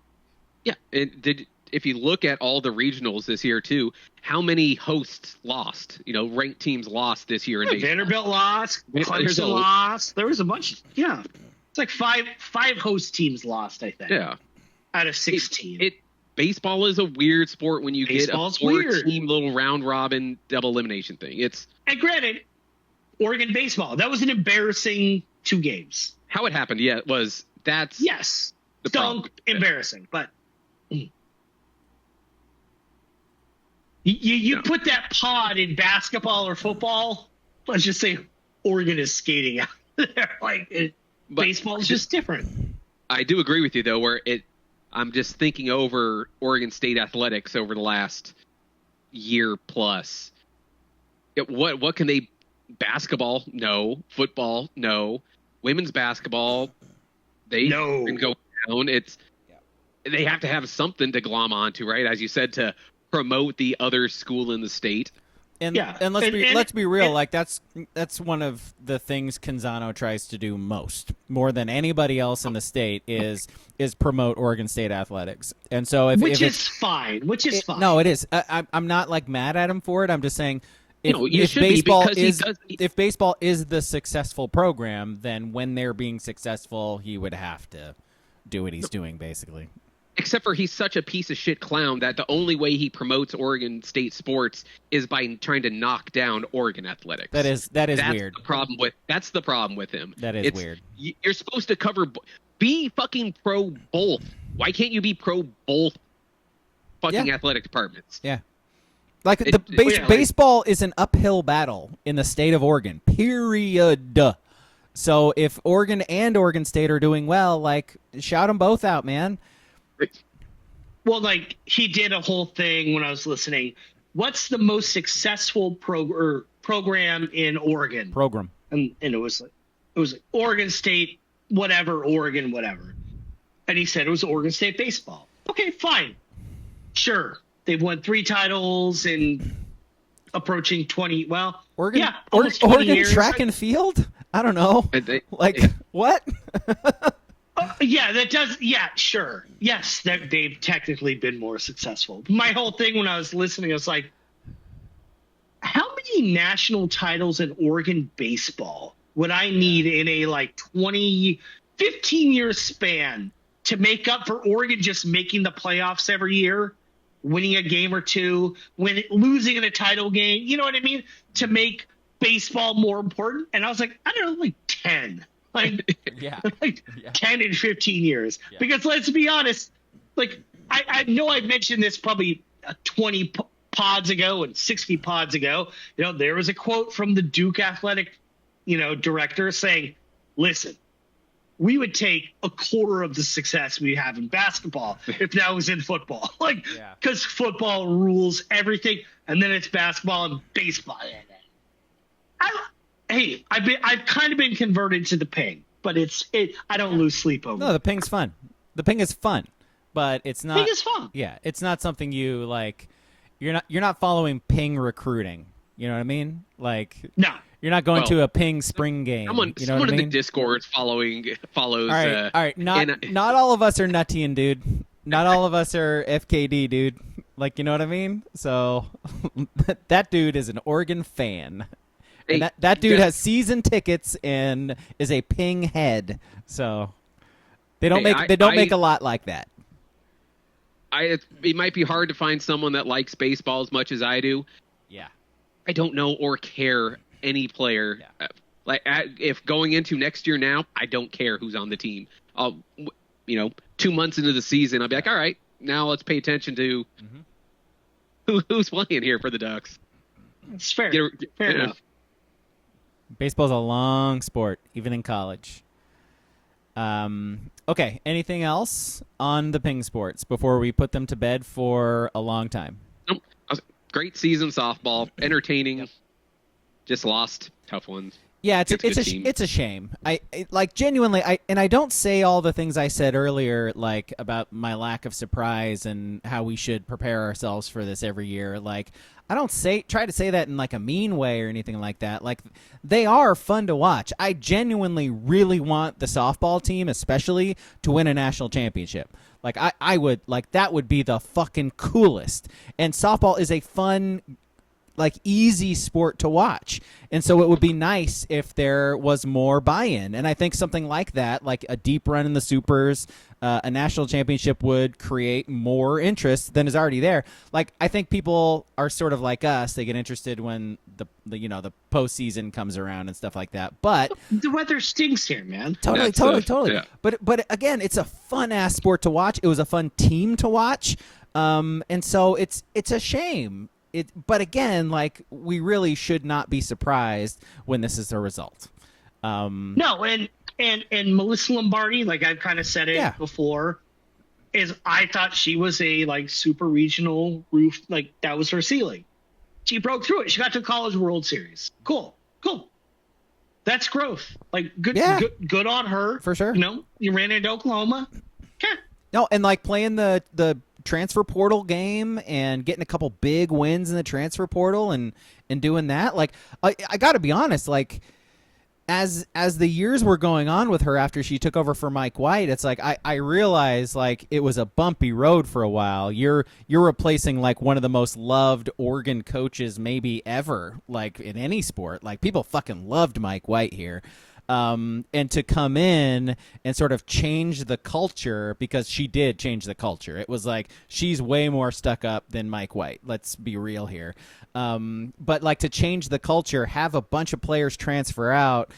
S4: Yeah. If you look at all the regionals this year too, how many hosts lost? Ranked teams lost this year in baseball.
S3: Vanderbilt lost. Clemson lost. There was a bunch. Yeah. It's five host teams lost, I think.
S4: Yeah.
S3: Out of 16.
S4: Baseball is a weird sport when you
S3: Baseball's
S4: get a 4-team little round robin double elimination thing.
S3: And granted, Oregon baseball, that was an embarrassing 2 games.
S4: How it happened, that's
S3: yes. Stunk, embarrassing, but you put that pod in basketball or football, let's just say Oregon is skating out there. Baseball is just different.
S4: I do agree with you, though, I'm just thinking over Oregon State athletics over the last year plus. What can they basketball? No. Football? No. Women's basketball? They can go down. They have to have something to glom onto, right? As you said, to promote the other school in the state.
S2: And let's be real. That's one of the things Canzano tries to do more than anybody else in the state is promote Oregon State athletics. And so
S3: which is fine.
S2: No, it is. I'm not mad at him for it. I'm just saying if baseball is the successful program, then when they're being successful, he would have to do what he's doing, basically.
S4: Except for he's such a piece of shit clown that the only way he promotes Oregon State sports is by trying to knock down Oregon athletics.
S2: That's weird.
S4: That's the problem with him.
S2: That is weird.
S4: You're supposed to be fucking pro both. Why can't you be pro both fucking athletic departments?
S2: Yeah. Like baseball is an uphill battle in the state of Oregon. Period. So if Oregon and Oregon State are doing well, like, shout them both out, man.
S3: Well, like, he did a whole thing when I was listening. What's the most successful program in Oregon? And it was Oregon State, Oregon, whatever. And he said it was Oregon State baseball. Okay, fine. Sure. They've won 3 titles in approaching 20. Well,
S2: Oregon,
S3: yeah, almost 20
S2: Oregon
S3: years.
S2: track and field? I don't know. What?
S3: Yeah, that does. Yeah, sure. Yes, they've technically been more successful. My whole thing when I was listening, I was like, how many national titles in Oregon baseball would I need in a 15-year span to make up for Oregon just making the playoffs every year, winning a game or two, losing in a title game? You know what I mean? To make baseball more important. And I was like, I don't know, 10. 10 and 15 years. Yeah. Because let's be honest, I know I mentioned this probably 20 pods ago and 60 pods ago. There was a quote from the Duke athletic, director saying, listen, we would take a quarter of the success we have in basketball if that was in football. Because football rules everything, and then it's basketball and baseball. I've kind of been converted to the ping, but I don't lose sleep over.
S2: No, the ping's fun. The ping is fun, but it's not.
S3: Ping is fun.
S2: Yeah, it's not something you like. You're not following ping recruiting. You know what I mean?
S3: No,
S2: you're not going to a ping spring game.
S4: Someone in the Discord follows.
S2: All right. Not all of us are Nuttian, dude. Not all of us are FKD, dude. You know what I mean? So that dude is an Oregon fan. And that dude has season tickets and is a ping head. So they don't make a lot like that.
S4: It might be hard to find someone that likes baseball as much as I do.
S2: Yeah.
S4: I don't know or care any player. Yeah. If going into next year now, I don't care who's on the team. I'll 2 months into the season, I'll be like, all right, now let's pay attention to who's playing here for the Ducks.
S3: It's fair. Fair enough.
S2: Baseball's a long sport, even in college. Okay, anything else on the ping sports before we put them to bed for a long time?
S4: Nope. Great season softball, entertaining. Just lost tough ones.
S2: Yeah, it's a shame. I genuinely, I don't say all the things I said earlier, about my lack of surprise and how we should prepare ourselves for this every year. I don't try to say that in a mean way or anything like that. They are fun to watch. I genuinely really want the softball team, especially, to win a national championship. I would that would be the fucking coolest. And softball is a fun, easy sport to watch. And so it would be nice if there was more buy-in. And I think something like that, a deep run in the supers, a national championship, would create more interest than is already there. I think people are sort of like us. They get interested when the postseason comes around and stuff like that. But
S3: the weather stinks here, man.
S2: Totally.
S4: Yeah.
S2: But again, it's a fun-ass sport to watch. It was a fun team to watch. And so it's a shame. But again, we really should not be surprised when this is the result.
S3: No, and Melissa Lombardi, I've kind of said it before, is I thought she was a super regional roof, that was her ceiling. She broke through it. She got to College World Series. Cool. That's growth. Good on her.
S2: For sure.
S3: You ran into Oklahoma. Okay.
S2: No, and playing the transfer portal game and getting a couple big wins in the transfer portal and doing that. I got to be honest, as the years were going on with her after she took over for Mike White, it's I realized it was a bumpy road for a while. You're replacing one of the most loved Oregon coaches maybe ever, in any sport. People fucking loved Mike White here. and to come in and sort of change the culture, because she did change the culture. It was like, she's way more stuck up than Mike White. Let's be real here. But like, to change the culture, have a bunch of players transfer out,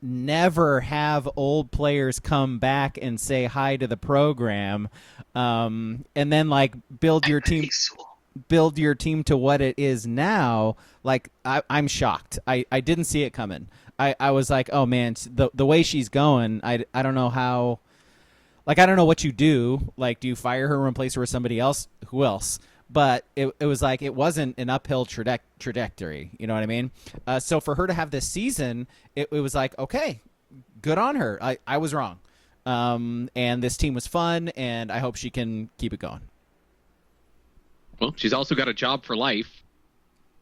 S2: never have old players come back and say hi to the program, and then like build your team to what it is now. Like, I'm shocked. I didn't see it coming. I was like, oh man, the way she's going, I don't know how. Like, I don't know what you do. Like, do you fire her and replace her with somebody else? Who else? But it was like, it wasn't an uphill trajectory. You know what I mean? So for her to have this season, it was like, okay, good on her. I was wrong. And this team was fun, and I hope she can keep it going.
S4: Well, she's also got a job for life.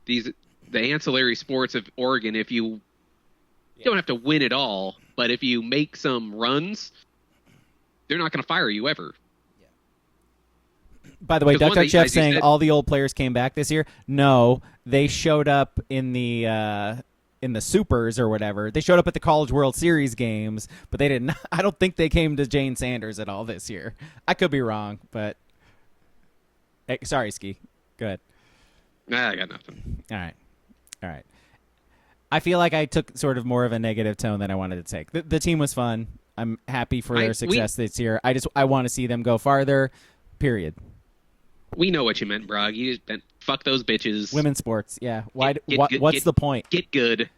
S4: The ancillary sports of Oregon, if you don't have to win it all, but if you make some runs, they're not going to fire you ever.
S2: By the way, Duck Chef saying all the old players came back this year. No, they showed up in the supers or whatever. They showed up at the College World Series games, but they didn't. I don't think they came to Jane Sanders at all this year. I could be wrong, but hey, sorry, Ski. Go ahead.
S4: Nah, I got nothing.
S2: All right. I feel like I took sort of more of a negative tone than I wanted to take. The team was fun. I'm happy for their success this year. I want to see them go farther. Period.
S4: We know what you meant, Brog. You just meant fuck those bitches.
S2: Women's sports, yeah. What's the point?
S4: Get good.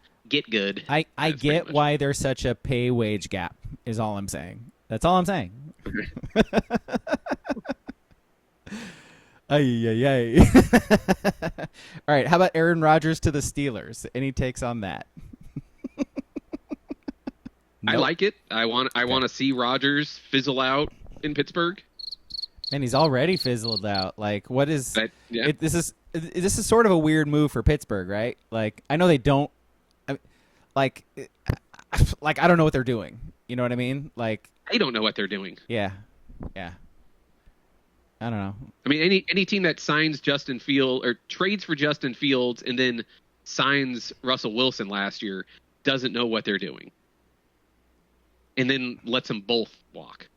S2: I get why there's such a pay-wage gap, is all I'm saying. That's all I'm saying. Ay. All right, how about Aaron Rodgers to the Steelers? Any takes on that?
S4: Nope. I like it. I want to see Rodgers fizzle out in Pittsburgh.
S2: And he's already fizzled out. Like, what is?
S4: Yeah.
S2: This is sort of a weird move for Pittsburgh, right? Like, I know they don't. I don't know what they're doing. You know what I mean? Like,
S4: I don't know what they're doing.
S2: Yeah. I don't know.
S4: I mean, any team that signs Justin Fields or trades for Justin Fields and then signs Russell Wilson last year doesn't know what they're doing, and then lets them both walk.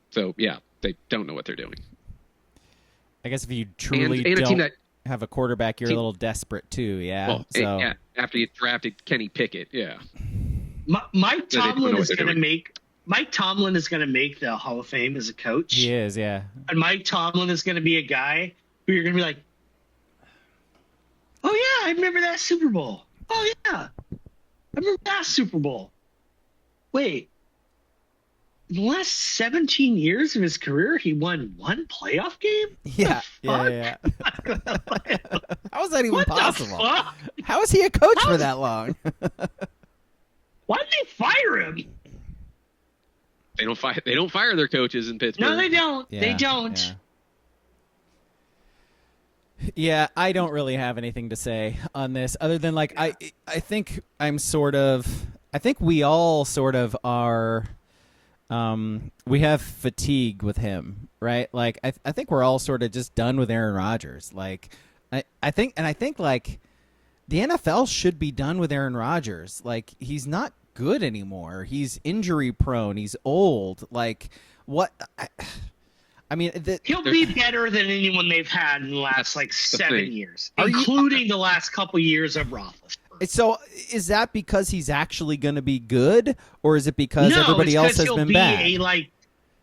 S4: So, yeah, they don't know what they're doing.
S2: I guess if you truly don't have a quarterback, you're a little desperate too, yeah?
S4: Well,
S2: so.
S4: Yeah, after you drafted Kenny Pickett, yeah.
S3: Mike Tomlin is going to make the Hall of Fame as a coach.
S2: He is, yeah.
S3: And Mike Tomlin is going to be a guy who you're going to be like, oh, yeah, I remember that Super Bowl. Oh, yeah, I remember that Super Bowl. Wait. In the last 17 years of his career, he won one playoff game?
S2: Yeah. How is that even possible?
S3: Fuck?
S2: How is he a coach for that long?
S3: Why did they fire him?
S4: They don't fire their coaches in Pittsburgh.
S3: No, they don't.
S2: Yeah,
S3: they don't.
S2: Yeah, I don't really have anything to say on this other than like I think I think we all sort of are. We have fatigue with him, right? Like, I think we're all sort of just done with Aaron Rodgers. Like, I think like the NFL should be done with Aaron Rodgers. Like, he's not good anymore. He's injury prone. He's old. Like, what? I mean,
S3: he'll be better than anyone they've had in the last 7 years, including the last couple years of Roethlisberger.
S2: So is that because he's actually going to be good, or is it because everybody else has been bad?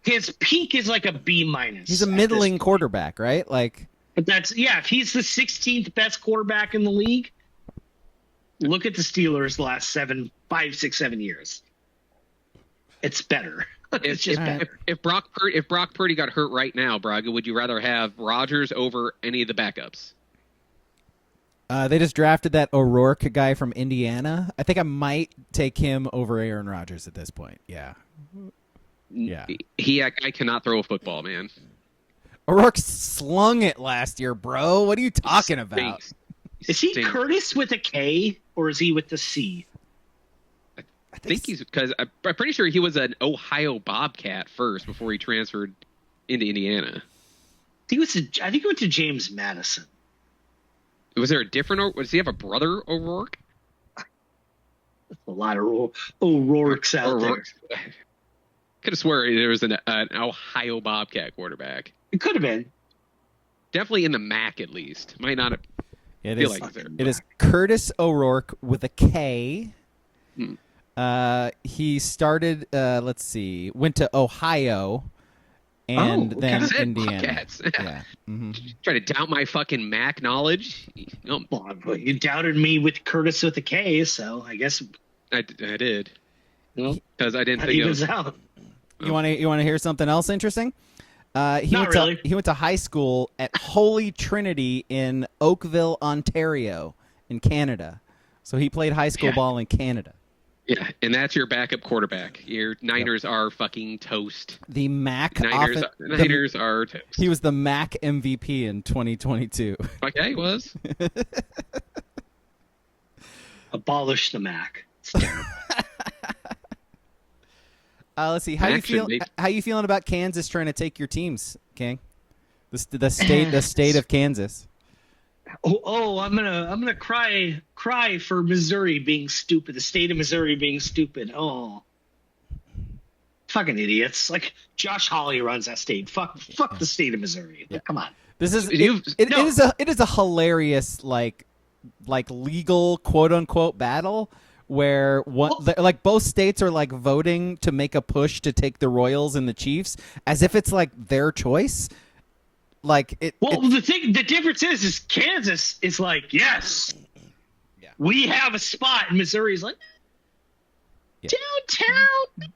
S3: His peak is like a B-.
S2: He's a middling quarterback, right? Like,
S3: but if he's the 16th best quarterback in the league, look at the Steelers the last 5, 6, 7 years. It's better. It's just better.
S4: If Brock Purdy got hurt right now, Braga, would you rather have Rodgers over any of the backups?
S2: They just drafted that O'Rourke guy from Indiana. I think I might take him over Aaron Rodgers at this point. Yeah.
S4: I cannot throw a football, man.
S2: O'Rourke slung it last year, bro. What are you talking about?
S3: Is he Curtis with a K or is he with the C?
S4: I think he's because I'm pretty sure he was an Ohio Bobcat first before he transferred into Indiana.
S3: I think he went to James Madison.
S4: Was there a different? Does he have a brother O'Rourke?
S3: A lot of O'Rourke's out there.
S4: Could have swore there was an Ohio Bobcat quarterback.
S3: It could have been.
S4: Definitely in the MAC at least. Might not have.
S2: It
S4: feel
S2: is.
S4: like
S2: It is Curtis O'Rourke with a K. He started. Let's see. Went to Ohio, and then Indiana. Yeah.
S4: Try to doubt my fucking MAC knowledge.
S3: Well, you doubted me with Curtis with a K, so I guess
S4: I did. Because I didn't think
S3: it was out.
S2: You want to hear something else interesting? He went to high school at Holy Trinity in Oakville, Ontario, in Canada. So he played high school ball in Canada.
S4: Yeah, and that's your backup quarterback. Your Niners are fucking toast.
S2: The MAC
S4: Niners are toast.
S2: He was the MAC MVP in 2022.
S4: Okay, he was.
S3: Abolish the MAC. It's terrible.
S2: Let's see. How you feeling about Kansas trying to take your teams, King? The state of Kansas.
S3: Oh, I'm gonna cry for Missouri being stupid. The state of Missouri being stupid. Oh, fucking idiots! Like Josh Hawley runs that state. Fuck the state of Missouri. Like, come on.
S2: This is it is a hilarious like legal quote unquote battle where like both states are like voting to make a push to take the Royals and the Chiefs as if it's like their choice. Like
S3: the difference is Kansas is like, yes, we have a spot, and Missouri's like, downtown.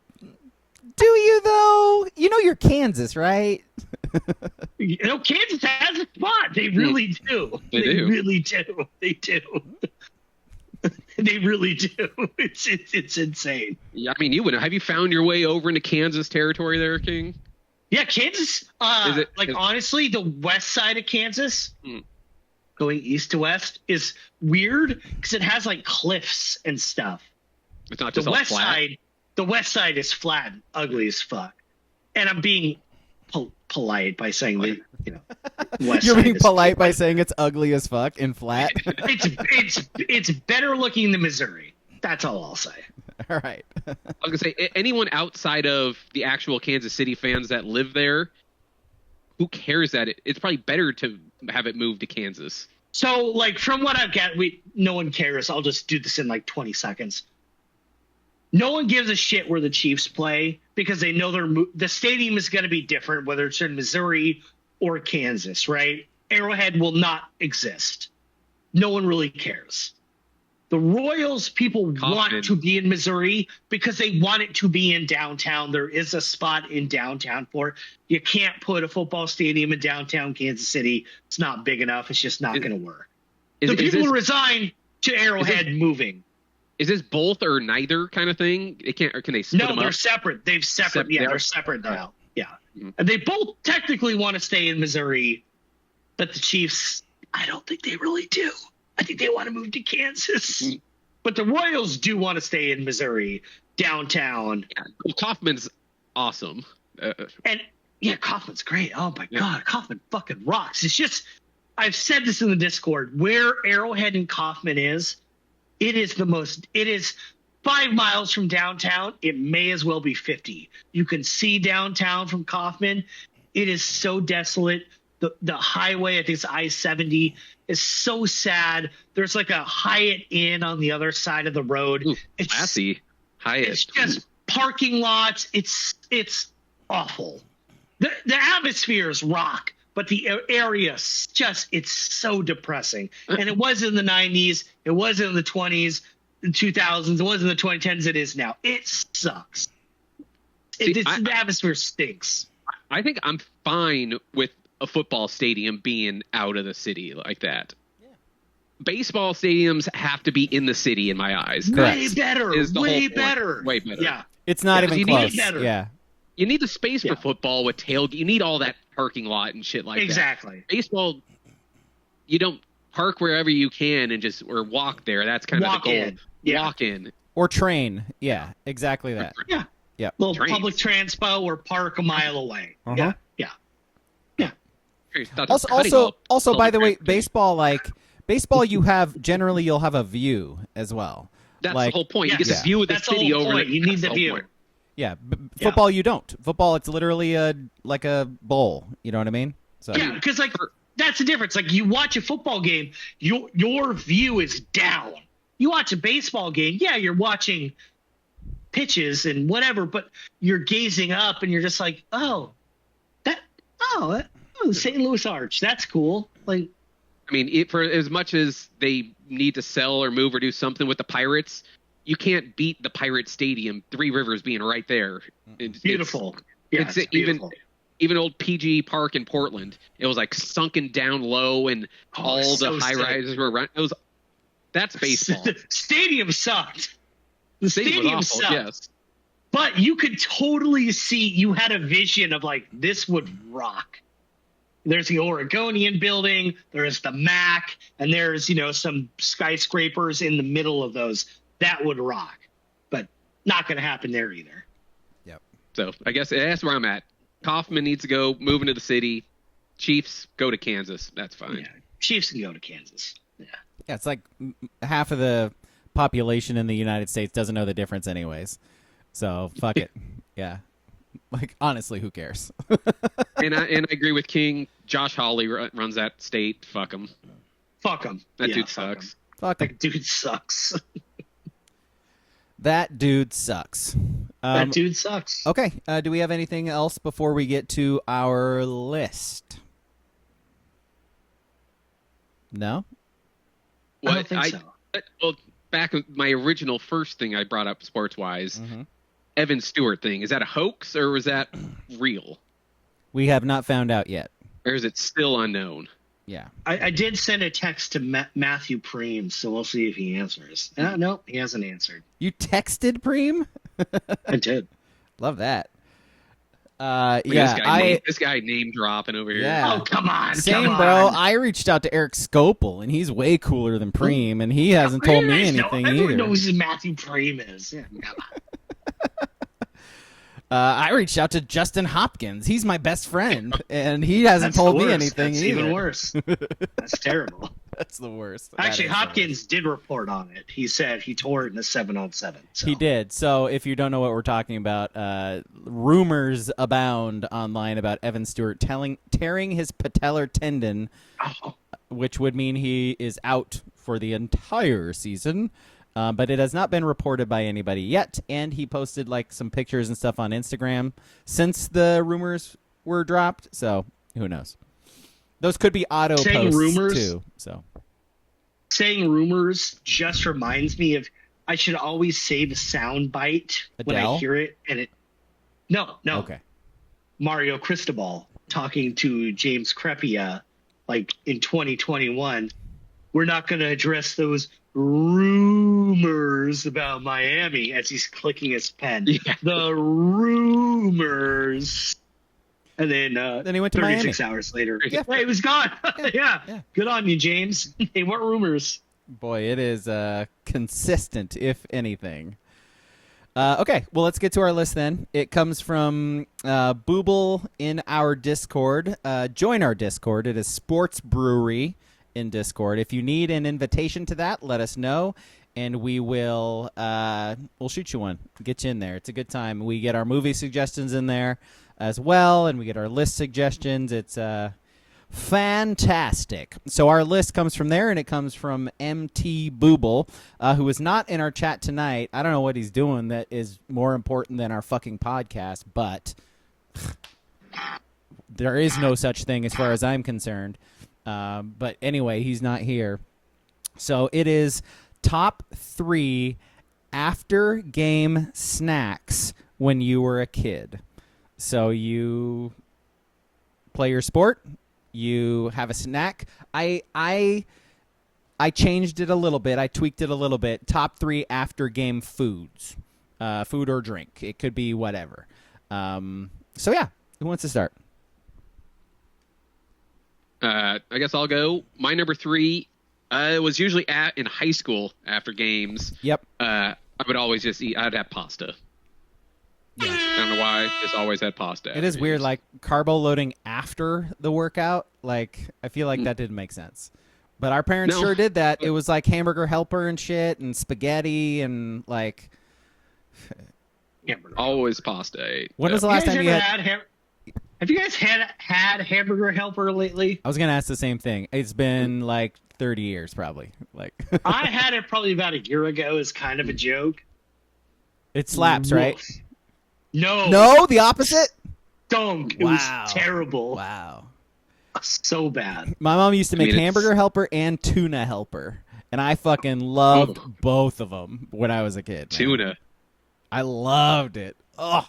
S2: Do you though? You know you're Kansas, right?
S3: Kansas has a spot. They really do. They really do. They do. They really do. It's insane.
S4: Yeah, I mean, you would have you found your way over into Kansas territory there, King?
S3: Yeah, Kansas. Honestly, the west side of Kansas, going east to west, is weird because it has like cliffs and stuff.
S4: It's not just
S3: the
S4: all
S3: west
S4: flat.
S3: side. The west side is flat, and ugly as fuck. And I'm being polite by saying that west.
S2: You're being polite by saying it's ugly as fuck and flat.
S3: It's better looking than Missouri. That's all I'll say.
S2: All right.
S4: I was gonna say anyone outside of the actual Kansas City fans that live there, who cares that it's probably better to have it moved to Kansas.
S3: So, like from what I've got, no one cares. I'll just do this in like 20 seconds. No one gives a shit where the Chiefs play because they know the stadium is going to be different, whether it's in Missouri or Kansas, right? Arrowhead will not exist. No one really cares. The Royals people want to be in Missouri because they want it to be in downtown. There is a spot in downtown for it. You can't put a football stadium in downtown Kansas City. It's not big enough. It's just not going to work. The people resign to Arrowhead moving.
S4: Is this both or neither kind of thing? It can't, or can they split them up?
S3: No, they're separate. They're separate now. Yeah. Mm-hmm. And they both technically want to stay in Missouri, but the Chiefs, I don't think they really do. I think they want to move to Kansas. Mm-hmm. But the Royals do want to stay in Missouri, downtown.
S4: Yeah. Well, Kaufman's awesome.
S3: Kaufman's great. Oh, my God. Kaufman fucking rocks. It's just, I've said this in the Discord, where Arrowhead and Kaufman is, it is 5 miles from downtown. It may as well be 50. You can see downtown from Kaufman. It is so desolate. The highway, I think it's I-70, is so sad. There's like a Hyatt Inn on the other side of the road.
S4: Ooh, it's classy. Hyatt.
S3: It's just parking lots. It's awful. The atmosphere is rock, but the area it's so depressing. And it was in the 90s. It wasn't in the 20s, the 2000s. It wasn't in the 2010s. It is now. It sucks. The atmosphere stinks.
S4: I think I'm fine with a football stadium being out of the city like that. Yeah. Baseball stadiums have to be in the city in my eyes.
S3: Way better. Way better.
S4: Yeah.
S2: It's not even close. Yeah.
S4: You need the space for football with tailgate. You need all that parking lot and shit like that.
S3: Exactly.
S4: Baseball, you don't park wherever you can and or walk there. That's kind of the goal.
S3: In. Yeah.
S4: Walk in.
S2: Or train. Yeah, exactly that.
S3: Yeah.
S2: Yeah.
S3: Little public transpo or park a mile away.
S2: Uh-huh.
S3: Yeah.
S2: Also, by the way, baseball, you'll have a view as well.
S4: That's the whole point. You get the view of the city over.
S3: You need the view.
S2: Yeah, football you don't. Football, it's literally like a bowl. You know what I mean? So
S3: yeah, because like that's the difference. Like you watch a football game, your view is down. You watch a baseball game, yeah, you're watching pitches and whatever, but you're gazing up and you're just like, the St. Louis Arch, that's cool. Like,
S4: I mean, for as much as they need to sell or move or do something with the Pirates, you can't beat the Pirate Stadium, Three Rivers being right there.
S3: It's beautiful. It's
S4: beautiful. Even old PG Park in Portland, it was like sunken down low and all the high rises were around. That's baseball.
S3: The stadium sucked. The stadium
S4: was awful,
S3: sucked.
S4: yes.
S3: But you could totally see, you had a vision of like, this would rock. There's the Oregonian building, there's the MAC, and there's, some skyscrapers in the middle of those. That would rock. But not going to happen there either.
S2: Yep.
S4: So I guess that's where I'm at. Kaufman needs to go, move into the city. Chiefs go to Kansas. That's fine.
S3: Yeah, Chiefs can go to Kansas. Yeah.
S2: Yeah, it's like half of the population in the United States doesn't know the difference anyways. So fuck it. Yeah. Like, honestly, who cares?
S4: and I agree with King. Josh Hawley runs that state. Fuck him.
S3: Fuck him.
S4: That dude sucks.
S2: Fuck him.
S3: That dude sucks.
S2: That dude sucks.
S3: That dude sucks.
S2: Okay. Do we have anything else before we get to our list? No?
S3: I don't think so.
S4: Well, back my original first thing I brought up sports-wise, Evan Stewart thing. Is that a hoax or was that real?
S2: We have not found out yet.
S4: Or is it still unknown?
S2: Yeah.
S3: I did send a text to Matthew Preem, so we'll see if he answers. No, he hasn't answered.
S2: You texted Preem?
S3: I did.
S2: Love that.
S4: This guy name dropping over here.
S2: Yeah.
S3: Oh, come on.
S2: Same, bro. I reached out to Eric Scopel, and he's way cooler than Preem, and he hasn't told me anything either.
S3: Everyone knows who Matthew Preem is. Yeah, come on.
S2: I reached out to Justin Hopkins. He's my best friend, and he hasn't told me anything
S3: That's
S2: either.
S3: Even worse. That's terrible.
S2: That's the worst.
S3: Actually, Hopkins did report on it. He said he tore it in a 7-on-7. So.
S2: He did. So if you don't know what we're talking about, rumors abound online about Evan Stewart tearing his patellar tendon, which would mean he is out for the entire season. But it has not been reported by anybody yet, and he posted like some pictures and stuff on Instagram since the rumors were dropped. So who knows? Those could be auto posts too. So
S3: saying rumors just reminds me of I should always save a sound bite when I hear it, and it. No.
S2: Okay.
S3: Mario Cristobal talking to James Crepea, like in 2021. We're not going to address those rumors about Miami as he's clicking his pen. Yeah. The rumors. And then
S2: he went to
S3: 36
S2: Miami.
S3: Hours later,
S2: Yeah.
S3: Hey, it was gone. Yeah. Good on you, James. They weren't rumors.
S2: Boy, it is consistent, if anything. Okay, well, let's get to our list then. It comes from Booble in our Discord. Join our Discord. It is Sports Brewery in Discord. If you need an invitation to that, let us know, and we will we'll shoot you one. Get you in there. It's a good time. We get our movie suggestions in there as well, and we get our list suggestions. It's fantastic. So our list comes from there, and it comes from MT Booble, who is not in our chat tonight. I don't know what he's doing that is more important than our fucking podcast, but there is no such thing as far as I'm concerned. But anyway, he's not here. So it is top 3 after game snacks when you were a kid. So you play your sport, you have a snack. I changed it a little bit. I tweaked it a little bit. Top 3 after game foods, food or drink. It could be whatever. So yeah, who wants to start?
S4: I guess I'll go. My number 3 was usually in high school after games.
S2: Yep.
S4: I would always just eat. I'd have pasta. Yeah. I don't know why. Just always had pasta.
S2: It is weird, like carbo loading after the workout. Like I feel like that didn't make sense. But our parents sure did that. It was like hamburger helper and shit and spaghetti and like...
S4: Always pasta.
S2: When was the last time you had...
S3: Have you guys had hamburger helper lately?
S2: I was going to ask the same thing. It's been like 30 years probably. Like
S3: I had it probably about a year ago as kind of a joke.
S2: It slaps, right?
S3: No,
S2: the opposite?
S3: It was terrible.
S2: Wow.
S3: So bad.
S2: My mom used to make hamburger helper and tuna helper, and I fucking loved both of them when I was a kid.
S4: Tuna.
S2: I loved it. Oh,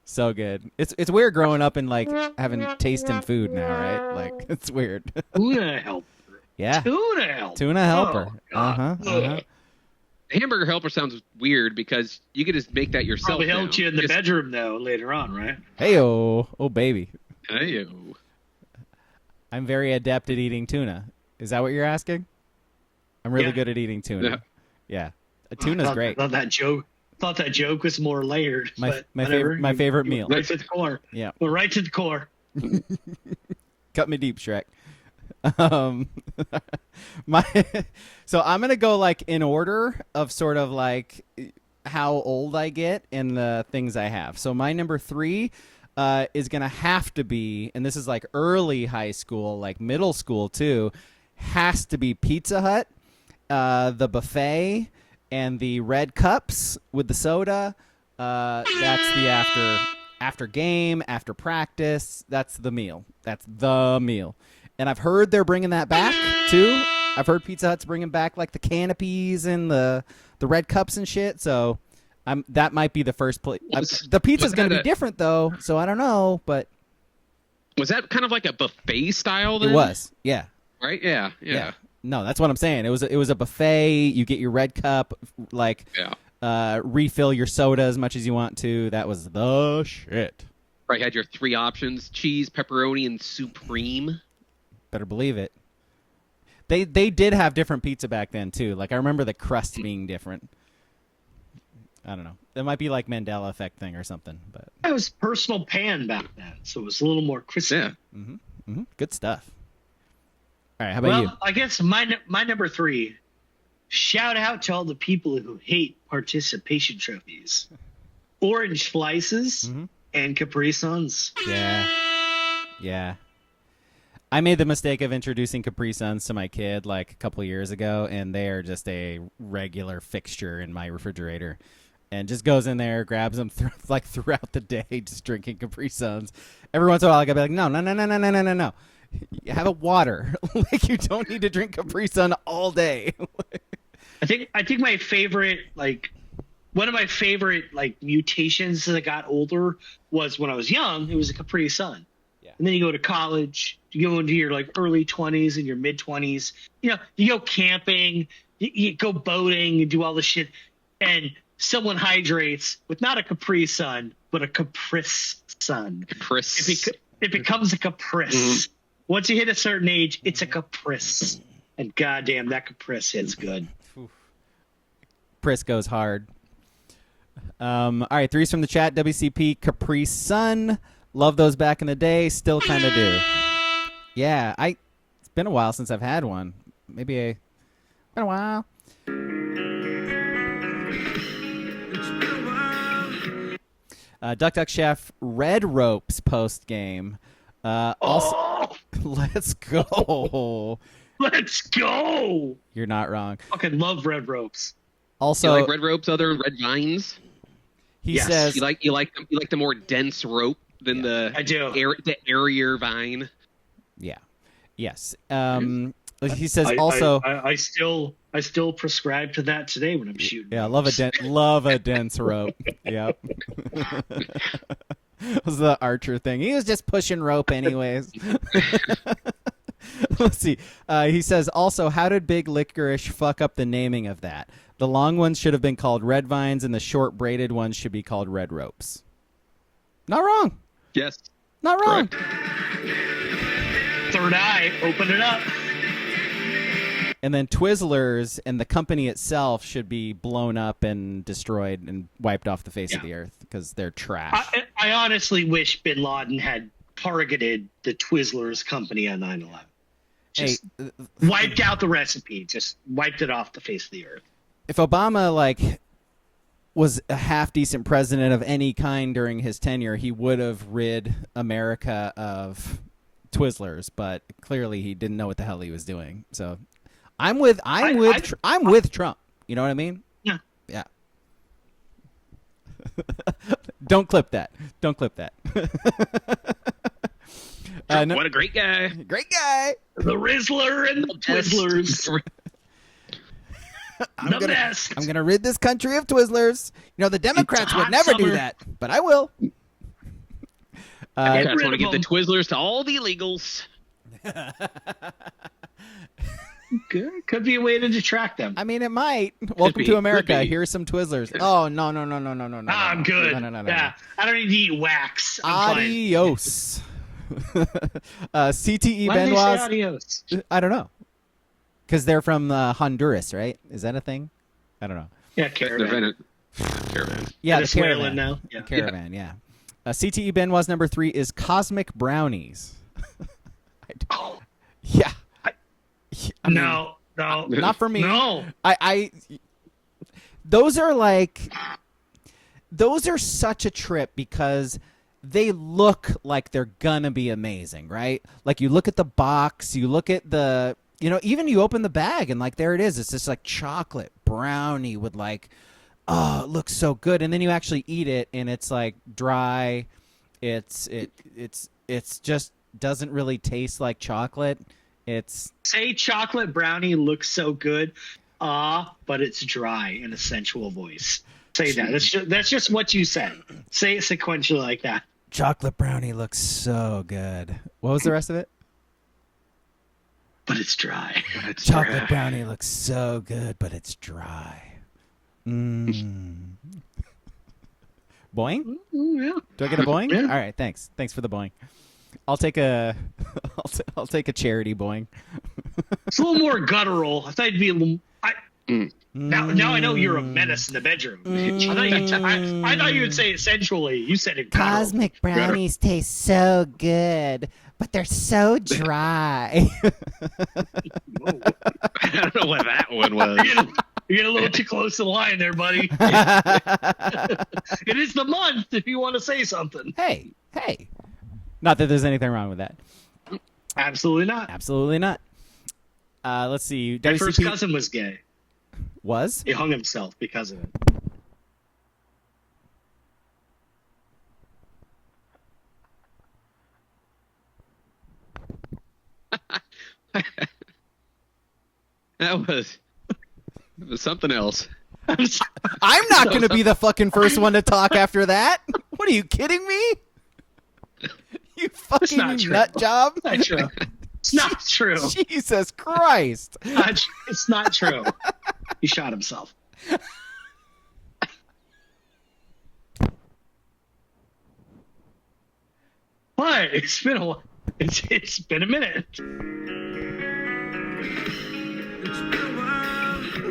S2: so good. It's weird growing up and like having taste in food now, right? Like it's weird.
S3: Tuna helper.
S2: Yeah.
S3: Tuna helper.
S4: Hamburger helper sounds weird because you could just make that yourself.
S3: Probably helped you in the bedroom though later on, right?
S2: Hey-o. Oh baby.
S4: Hey-o.
S2: I'm very adept at eating tuna. Is that what you're asking? I'm really good at eating tuna. Yeah. Tuna's great.
S3: Thought that joke was more layered.
S2: My favorite meal.
S3: Right to the core.
S2: Yeah.
S3: Well, right to the core.
S2: Cut me deep, Shrek. So I'm gonna go like in order of sort of like how old I get and the things I have. So my number 3 is gonna have to be, and this is like early high school, like middle school too, has to be Pizza Hut, the buffet, and the red cups with the soda. That's the after game, after practice. That's the meal. And I've heard they're bringing that back too. I've heard Pizza Hut's bringing back like the canopies and the red cups and shit. So that might be the first place. The pizza's going to be different though, so I don't know. But
S4: was that kind of like a buffet style then?
S2: It was, yeah.
S4: Right? Yeah.
S2: No, that's what I'm saying. It was a buffet. You get your red cup, like refill your soda as much as you want to. That was the shit.
S4: Right, had your 3 options: cheese, pepperoni, and supreme.
S2: Better believe it. They did have different pizza back then too. Like I remember the crust being different. I don't know. It might be like Mandela effect thing or something. But
S3: it was personal pan back then, so it was a little more crispy.
S4: Yeah.
S2: Good stuff. All right, how about you?
S3: I guess my number 3. Shout out to all the people who hate participation trophies, orange slices, and Capri Suns.
S2: Yeah. I made the mistake of introducing Capri Suns to my kid like a couple years ago, and they are just a regular fixture in my refrigerator. And just goes in there, grabs them throughout the day, just drinking Capri Suns. Every once in a while, I'll be like, no. You have a water. Like you don't need to drink Capri Sun all day.
S3: I think my favorite, like one of my favorite like mutations as I got older was when I was young. It was a Capri Sun. And then you go to college, you go into your like early 20s and your mid 20s. You know, you go camping, you go boating, you do all this shit, and someone hydrates with not a Capri Sun, but a Caprice Sun. It becomes a Caprice. Once you hit a certain age, it's a Caprice. And goddamn, that Caprice hits good.
S2: Caprice goes hard. All right, 3's from the chat. WCP Capri Sun. Love those back in the day. Still kind of do. Yeah, it's been a while since I've had one. Been a while. Duck Duck Chef Red Ropes post game. Also, let's go.
S3: Let's go.
S2: You're not wrong.
S3: Fucking love Red Ropes.
S4: You
S2: Also,
S4: like Red Ropes other than Red Vines?
S2: He says
S4: you like the more dense rope than the airier vine.
S2: Yeah. Yes. He says also.
S3: I still prescribe to that today when I'm shooting.
S2: Yeah, love a dense rope. Yep. It was the Archer thing. He was just pushing rope anyways. Let's see. He says also, how did Big Licorice fuck up the naming of that? The long ones should have been called Red Vines, and the short braided ones should be called Red Ropes. Not wrong.
S4: Yes.
S2: Not wrong.
S3: Third eye, open it up.
S2: And then Twizzlers and the company itself should be blown up and destroyed and wiped off the face of the earth because they're trash.
S3: I honestly wish Bin Laden had targeted the Twizzlers company on 9/11. Just wiped out the recipe. Just wiped it off the face of the earth.
S2: If Obama was a half decent president of any kind during his tenure, he would have rid America of Twizzlers, but clearly he didn't know what the hell he was doing. So I'm with Trump. You know what I mean?
S3: Yeah.
S2: Yeah. Don't clip that.
S4: What a great guy.
S2: Great guy.
S3: The Rizzler and the Twizzlers.
S2: I'm gonna rid this country of Twizzlers. You know, the Democrats would never do that, but I will.
S4: Democrats want to give the Twizzlers to all the illegals.
S3: Good. Could be a way to detract them.
S2: I mean, it might. Welcome to America. Here's some Twizzlers. Oh, no.
S3: I'm good.
S2: No.
S3: Yeah, I don't need to eat wax. I'm
S2: Adios. CTE
S3: Why do they say
S2: Benoit's.
S3: adios?
S2: I don't know. Because they're from Honduras, right? Is that a thing? I don't know.
S3: Yeah, caravan.
S4: Caravan.
S2: Yeah, the
S3: Venezuelan
S2: caravan.
S3: now.
S2: Yeah. Caravan, yeah. CTE Benoit's number 3 is Cosmic Brownies. Yeah. I mean,
S3: No.
S2: Not for me.
S3: No.
S2: Those are such a trip because they look like they're gonna be amazing, right? Like you look at the box, you look at the, even you open the bag and there it is. It's this chocolate brownie with oh, it looks so good. And then you actually eat it and it's dry. It's just doesn't really taste like chocolate.
S3: Say chocolate brownie looks so good, but it's dry in a sensual voice. Say that. That's just what you said. Say it sequentially like that.
S2: Chocolate brownie looks so good. What was the rest of it?
S3: But it's dry.
S2: Chocolate brownie looks so good, but it's dry. Boing?
S3: Yeah.
S2: Do I get a boing?
S3: Yeah.
S2: All right, thanks. Thanks for the boing. I'll take a charity boing.
S3: It's a little more guttural. I thought it'd be a little. Now I know you're a menace in the bedroom. I thought you would say it sensually. You said it guttural.
S2: Cosmic brownies taste so good, but they're so dry.
S4: I don't know what that one was.
S3: You get a little too close to the line there, buddy. It is the month if you want to say something.
S2: Hey. Not that there's anything wrong with that.
S3: Absolutely not.
S2: Absolutely not. Let's see.
S3: My first cousin was gay.
S2: Was?
S3: He hung himself because of it.
S4: That was something else.
S2: I'm not going to be the fucking first one to talk after that. What are you kidding me? You fucking nut job.
S3: Not true. It's not true.
S2: Jesus Christ.
S3: It's not true. He shot himself. What? It's been a while. It's been a minute.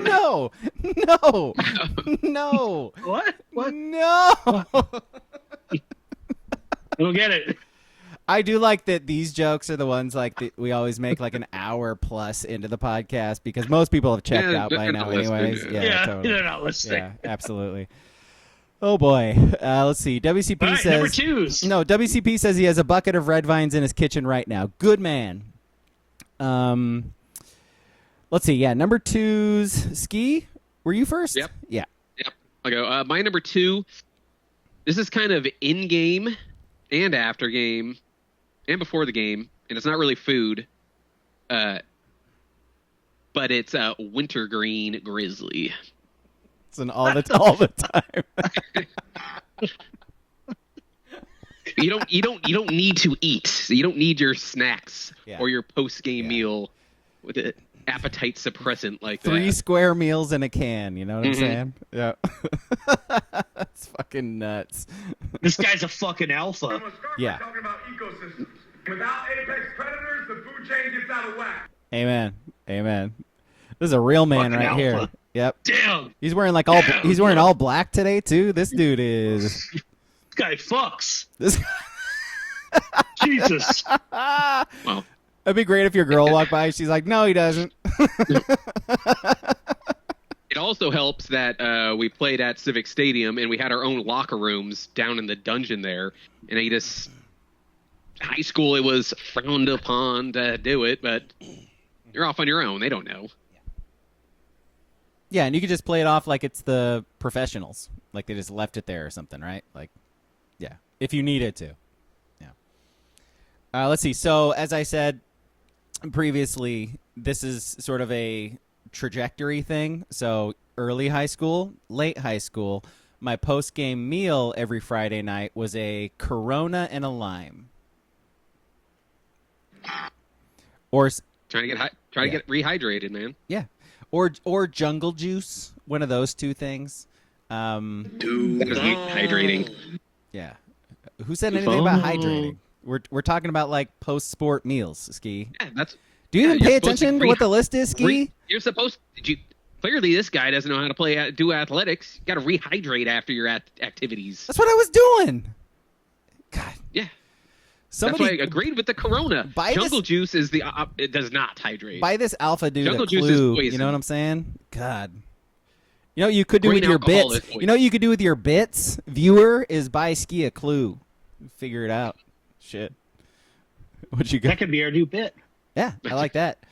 S2: No.
S3: What?
S2: No.
S3: I don't get it.
S2: I do like that these jokes are the ones that we always make an hour plus into the podcast because most people have checked out by now anyways.
S3: Yeah,
S2: totally.
S3: they're not listening.
S2: Yeah, absolutely. Oh boy. Let's see. WCP
S3: All right,
S2: says
S3: number 2s.
S2: No, WCP says he has a bucket of red vines in his kitchen right now. Good man. Let's see. Yeah, number 2s. Ski, were you first?
S4: Yep.
S2: Yeah.
S4: Yep. I'll go. My number 2. This is kind of in game and after game and before the game, and it's not really food, but it's wintergreen grizzly.
S2: It's an all the time.
S4: You don't need to eat. You don't need your snacks or your post game meal with an appetite suppressant like
S2: 3 square meals in a can. You know what I'm saying? Yeah. That's fucking nuts.
S3: This guy's a fucking alpha.
S2: Yeah.
S6: Talking about ecosystems. Without apex predators, the food chain gets out of whack.
S2: Amen. This is a real man
S3: Fucking
S2: right
S3: alpha.
S2: here. Yep.
S3: Damn.
S2: He's wearing he's wearing all black today too. This dude is.
S3: This guy fucks.
S2: This.
S3: Jesus.
S4: Well,
S2: That'd be great if your girl walked by. She's like, no, he doesn't.
S4: It also helps that we played at Civic Stadium and we had our own locker rooms down in the dungeon there. And high school, it was frowned upon to do it, but you're off on your own. They don't know.
S2: Yeah, and you could just play it off like it's the professionals. Like they just left it there or something, right? Like, yeah, if you needed to. Yeah. Let's see. So, as I said previously, this is sort of a trajectory thing. So, early high school, late high school, my post-game meal every Friday night was a Corona and a lime. Or
S4: trying to get rehydrated, man.
S2: Yeah. Or jungle juice, one of those two things.
S4: Dude, that was hydrating.
S2: Yeah. Who said anything about hydrating? We're talking about like post-sport meals, Ski.
S4: Yeah,
S2: do you even pay attention to what the list is, Ski?
S4: You're supposed to. Clearly, this guy doesn't know how to do athletics. You got to rehydrate after your activities.
S2: That's what I was doing. God.
S4: Yeah. That's why I agreed with the Corona. Jungle juice is it does not hydrate.
S2: Buy this Alpha Dude
S4: Jungle
S2: a
S4: juice
S2: Clue.
S4: is poison.
S2: You know what I'm saying? God. You know what you could do
S4: Green
S2: with your
S4: alcohol
S2: bits?
S4: is poison.
S2: You know what you could do with your bits, viewer, is buy Ski a Clue. Figure it out. Shit. What you got?
S3: That could be our new bit.
S2: Yeah, I like that.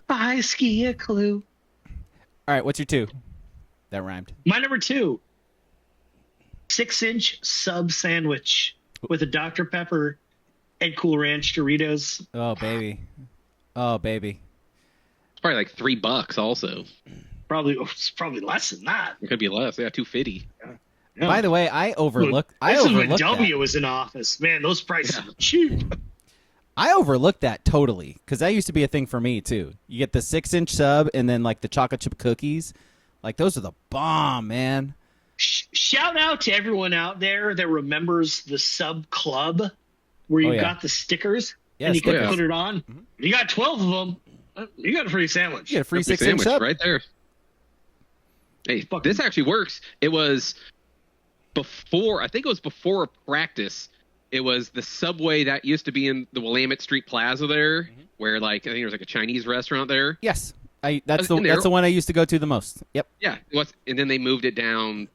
S3: Buy Ski a Clue.
S2: All right, what's your 2? That rhymed.
S3: My number 2. 6-inch sub sandwich with a Dr. Pepper and Cool Ranch Doritos.
S2: Oh, baby. Oh, baby.
S4: It's probably like $3 also.
S3: It's probably less than that.
S4: It could be less. Yeah, $2.50.
S3: Yeah.
S2: By the way, I overlooked
S3: when
S2: that.
S3: W was in office. Man, those prices were cheap.
S2: I overlooked that totally because that used to be a thing for me too. You get the 6-inch sub and then like the chocolate chip cookies. Like those are the bomb, man.
S3: Shout out to everyone out there that remembers the sub club where you got the stickers and you could put it on. Mm-hmm. You got 12 of them. You got a free sandwich.
S2: You get a free 6-inch sub
S4: right there. Hey, this actually works. It was before a practice. It was the Subway that used to be in the Willamette Street Plaza there, where like I think there was like a Chinese restaurant there.
S2: Yes, that's the one I used to go to the most. Yep.
S4: Yeah, it was, and then they moved it down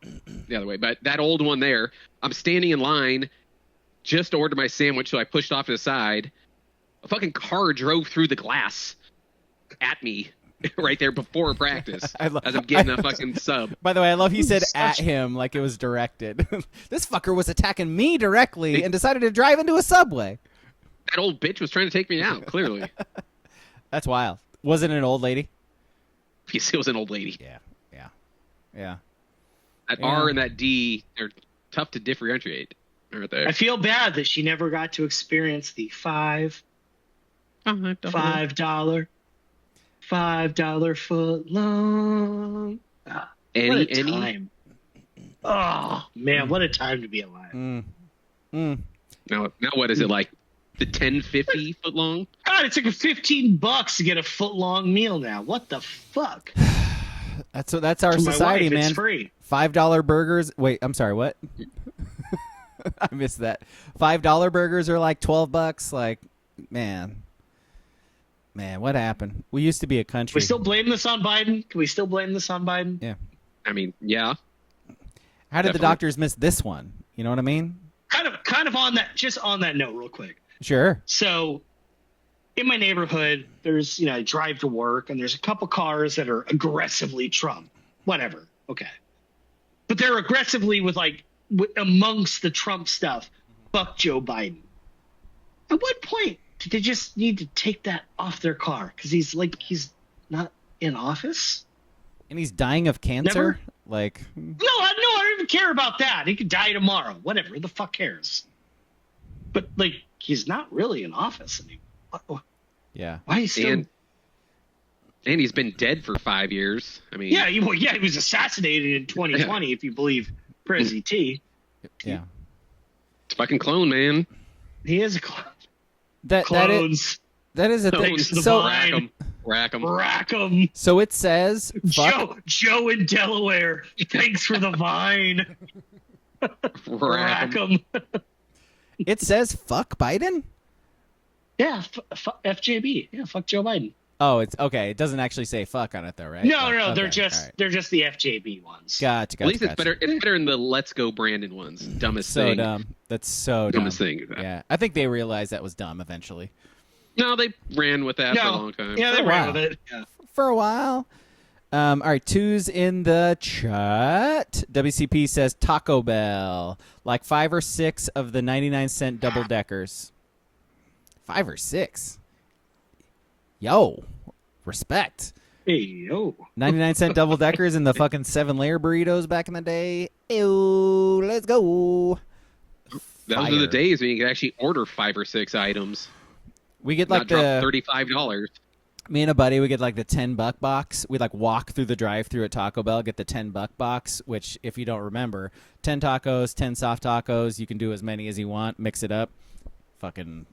S4: the other way. But that old one there, I'm standing in line, just to order my sandwich, so I pushed off to the side. A fucking car drove through the glass at me right there before practice as I'm getting a fucking sub.
S2: By the way, I love he said at him like it was directed. This fucker was attacking me directly and decided to drive into a Subway.
S4: That old bitch was trying to take me out, clearly.
S2: That's wild. Was it an old lady?
S4: Yes, it was an old lady.
S2: Yeah.
S4: That R and that D, they're tough to differentiate. Right there.
S3: I feel bad that she never got to experience the $5 foot long. What a time. Oh, man, what a time to be alive.
S4: Now what is it like? The 10.50 foot long?
S3: God, it's like $15 to get a foot long meal now. What the fuck?
S2: That's our society, man.
S3: It's free.
S2: $5 burgers. Wait, I'm sorry, what? I missed that. $5 burgers are like $12. Like, man, what happened? We used to be a country.
S3: We still blame this on Biden? Can we still blame this on Biden?
S2: Yeah.
S4: I mean, yeah.
S2: How did the doctors miss this one? You know what I mean?
S3: Kind of on that. Just on that note, real quick.
S2: Sure.
S3: So, in my neighborhood, there's I drive to work, and there's a couple cars that are aggressively Trump. Whatever. Okay. But they're aggressively with amongst the Trump stuff. Fuck Joe Biden. At what point did they just need to take that off their car? Because he's not in office?
S2: And he's dying of cancer?
S3: Never?
S2: Like.
S3: No, I don't even care about that. He could die tomorrow. Whatever. Who the fuck cares? But, he's not really in office anymore.
S2: Yeah.
S3: Why is he still...
S4: And he's been dead for 5 years. I mean...
S3: Yeah, he was assassinated in 2020, if you believe Prezi T.
S2: Yeah.
S4: It's fucking clone, man.
S3: He is a clone.
S2: Clones. That is a thing.
S3: So,
S4: rack 'em.
S3: Rack 'em.
S2: So it says...
S3: Joe in Delaware. Thanks for the vine.
S4: Rack 'em.
S2: It says fuck Biden?
S3: Yeah, FJB. Yeah, fuck Joe Biden.
S2: Oh, it's okay. It doesn't actually say fuck on it though, right?
S3: No,
S2: okay,
S3: they're just the FJB ones.
S2: Gotcha.
S4: At least it's better. It's better than the Let's Go Brandon ones. Dumbest thing.
S2: So dumb. That's so
S4: dumbest
S2: dumb.
S4: thing.
S2: Yeah, I think they realized that was dumb eventually.
S4: No, they ran with that for a long time.
S3: Yeah, they ran with it. Yeah.
S2: For a while. All right, 2's in the chat. WCP says Taco Bell, like 5 or 6 of the 99-cent double deckers. 5 or 6. Yo, respect.
S3: Hey, yo.
S2: 99-cent double deckers and the fucking 7-layer burritos back in the day. Ew, let's go.
S4: Those were the days when you could actually order 5 or 6 items.
S2: We get like the
S4: $35.
S2: Me and a buddy, we get like the $10 box. We like walk through the drive-thru at Taco Bell, get the $10 box. Which, if you don't remember, 10 tacos, 10 soft tacos. You can do as many as you want. Mix it up. Fucking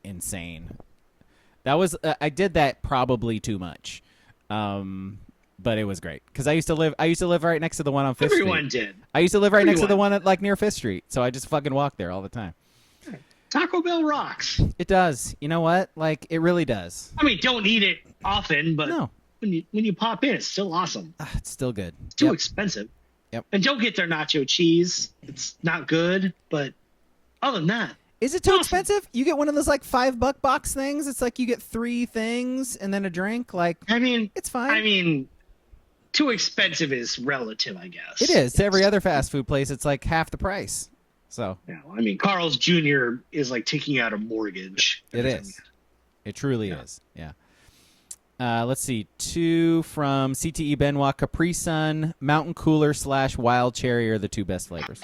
S2: insane. That was I did that probably too much, but it was great because I used to live right next to the one on Fifth Street.
S3: Everyone did.
S2: I used to live right next to the one at like near Fifth Street, so I just fucking walked there all the time.
S3: Taco Bell rocks.
S2: It does. You know what? Like it really does.
S3: I mean, don't eat it often, but
S2: no.
S3: when you pop in, it's still awesome.
S2: It's still good.
S3: It's too expensive.
S2: Yep.
S3: And don't get their nacho cheese. It's not good, but other than that.
S2: Is it too expensive? You get one of those like $5 box things. It's like you get 3 things and then a drink. Like,
S3: I mean,
S2: it's fine.
S3: I mean, too expensive is relative, I guess.
S2: It is. To every other fast food place, it's like half the price. So.
S3: Yeah, I mean, Carl's Jr. is like taking out a mortgage.
S2: It is. It truly is. Yeah. Let's see. 2 from CTE Benoit. Capri Sun, Mountain Cooler / Wild Cherry are the 2 best flavors.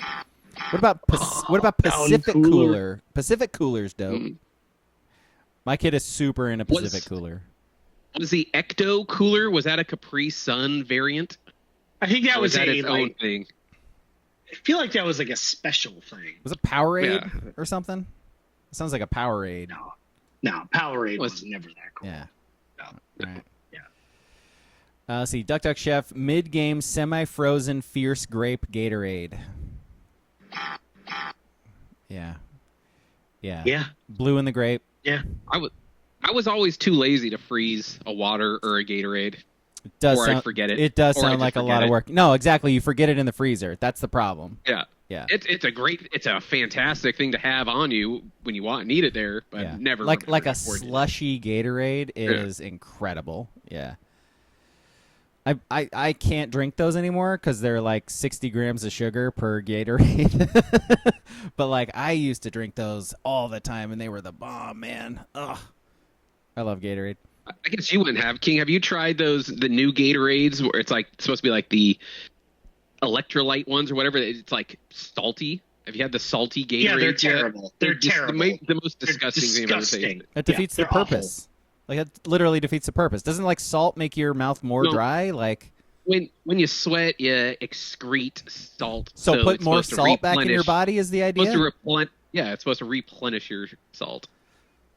S2: What about Pacific Cooler? Pacific Cooler's dope. My kid is super into Pacific Cooler.
S4: Was the Ecto Cooler? Was that a Capri Sun variant?
S3: I think that was
S4: its own thing.
S3: I feel like that was like a special thing.
S2: Was it Powerade or something? It sounds like a Powerade.
S3: No, Powerade was never that cool.
S2: Yeah.
S3: No.
S2: Right.
S3: Yeah.
S2: Let's see. Duck Duck Chef, mid-game semi-frozen fierce grape Gatorade. Yeah. Blue in the grape.
S3: Yeah.
S4: I was always too lazy to freeze a water or a Gatorade. I'd forget it.
S2: It does sound like a lot of work. No, exactly. You forget it in the freezer. That's the problem.
S4: Yeah. It's a fantastic thing to have on you when you need it there, but never
S2: like a slushy Gatorade is incredible. Yeah. I can't drink those anymore because they're like 60 grams of sugar per Gatorade. But like I used to drink those all the time, and they were the bomb, man. Ugh, I love Gatorade.
S4: I guess you wouldn't have. King, have you tried the new Gatorades where it's like supposed to be like the electrolyte ones or whatever? It's like salty. Have you had the salty Gatorade?
S3: Yeah, they're terrible. They're terrible.
S4: The most disgusting thing I've ever tasted.
S2: It defeats the purpose. Awful. Like it literally defeats the purpose. Doesn't like salt make your mouth more dry? Like
S4: when you sweat, you excrete salt.
S2: So put more salt back in your body is the idea.
S4: It's supposed to replenish your salt,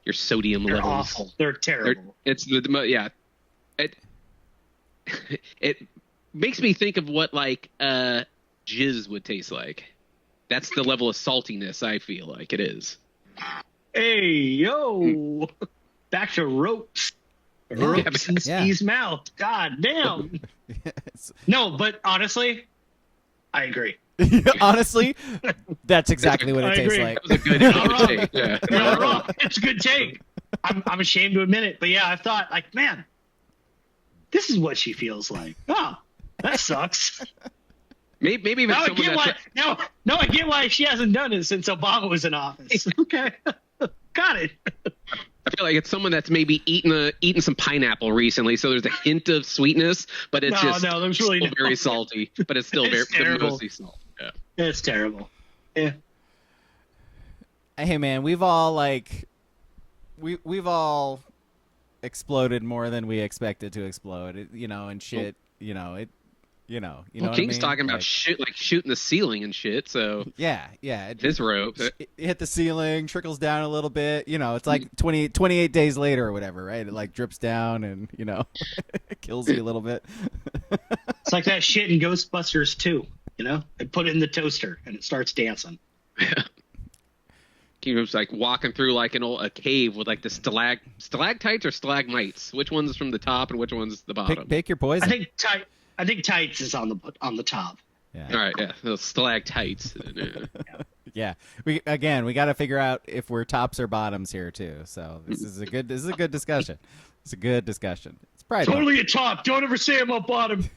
S4: your sodium levels.
S3: They're awful. They're terrible.
S4: It makes me think of what like jizz would taste like. That's the level of saltiness I feel like it is.
S3: Hey yo. Back to ropes. Ropes in Steve's mouth. God damn. No, but honestly, I agree.
S2: Honestly, that's exactly what it tastes like.
S4: That was a good take. Yeah.
S3: You're not wrong. It's a good take. I'm ashamed to admit it, but yeah, I thought like, man, this is what she feels like. Oh, that sucks.
S4: Maybe even
S3: now I get why she hasn't done it since Obama was in office. Okay, got it.
S4: I feel like it's someone that's maybe eaten some pineapple recently, so there's a hint of sweetness, but it's there's really still very salty. But it's still mostly salt. Yeah.
S3: It's terrible. Yeah.
S2: Hey man, we've all we've all exploded more than we expected to explode. And shit.
S4: King's talking about shooting the ceiling and shit. So
S2: yeah,
S4: his rope
S2: it hit the ceiling, trickles down a little bit. It's like 28 days later or whatever, right? It like drips down and it kills you a little bit.
S3: It's like that shit in Ghostbusters 2. They put it in the toaster and it starts dancing.
S4: He was like walking through like a cave with like the stalactites or stalagmites. Which one's from the top and which one's the bottom?
S2: Pick your poison.
S3: I think tights is on the top.
S2: Yeah.
S4: All right, yeah, those stalactites.
S2: Yeah. We got to figure out if we're tops or bottoms here too. So this is a good discussion. It's a good discussion. It's Pride Month.
S3: Totally a top. Don't ever say I'm a bottom.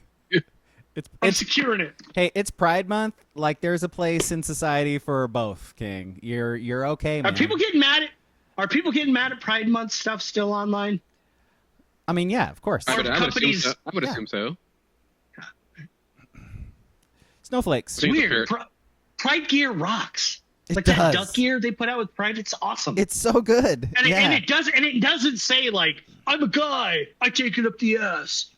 S3: I'm securing it.
S2: Hey, it's Pride Month. Like, there's a place in society for both, King. You're okay, man.
S3: Are people getting mad at Pride Month stuff still online?
S2: I mean, yeah, of course.
S4: I would assume so.
S2: Snowflakes.
S3: It's weird. Pride gear rocks.
S2: It
S3: that
S2: does.
S3: duck gear they put out with Pride, it's awesome.
S2: It's so good.
S3: And it doesn't say like, I'm a guy, I take it up the ass.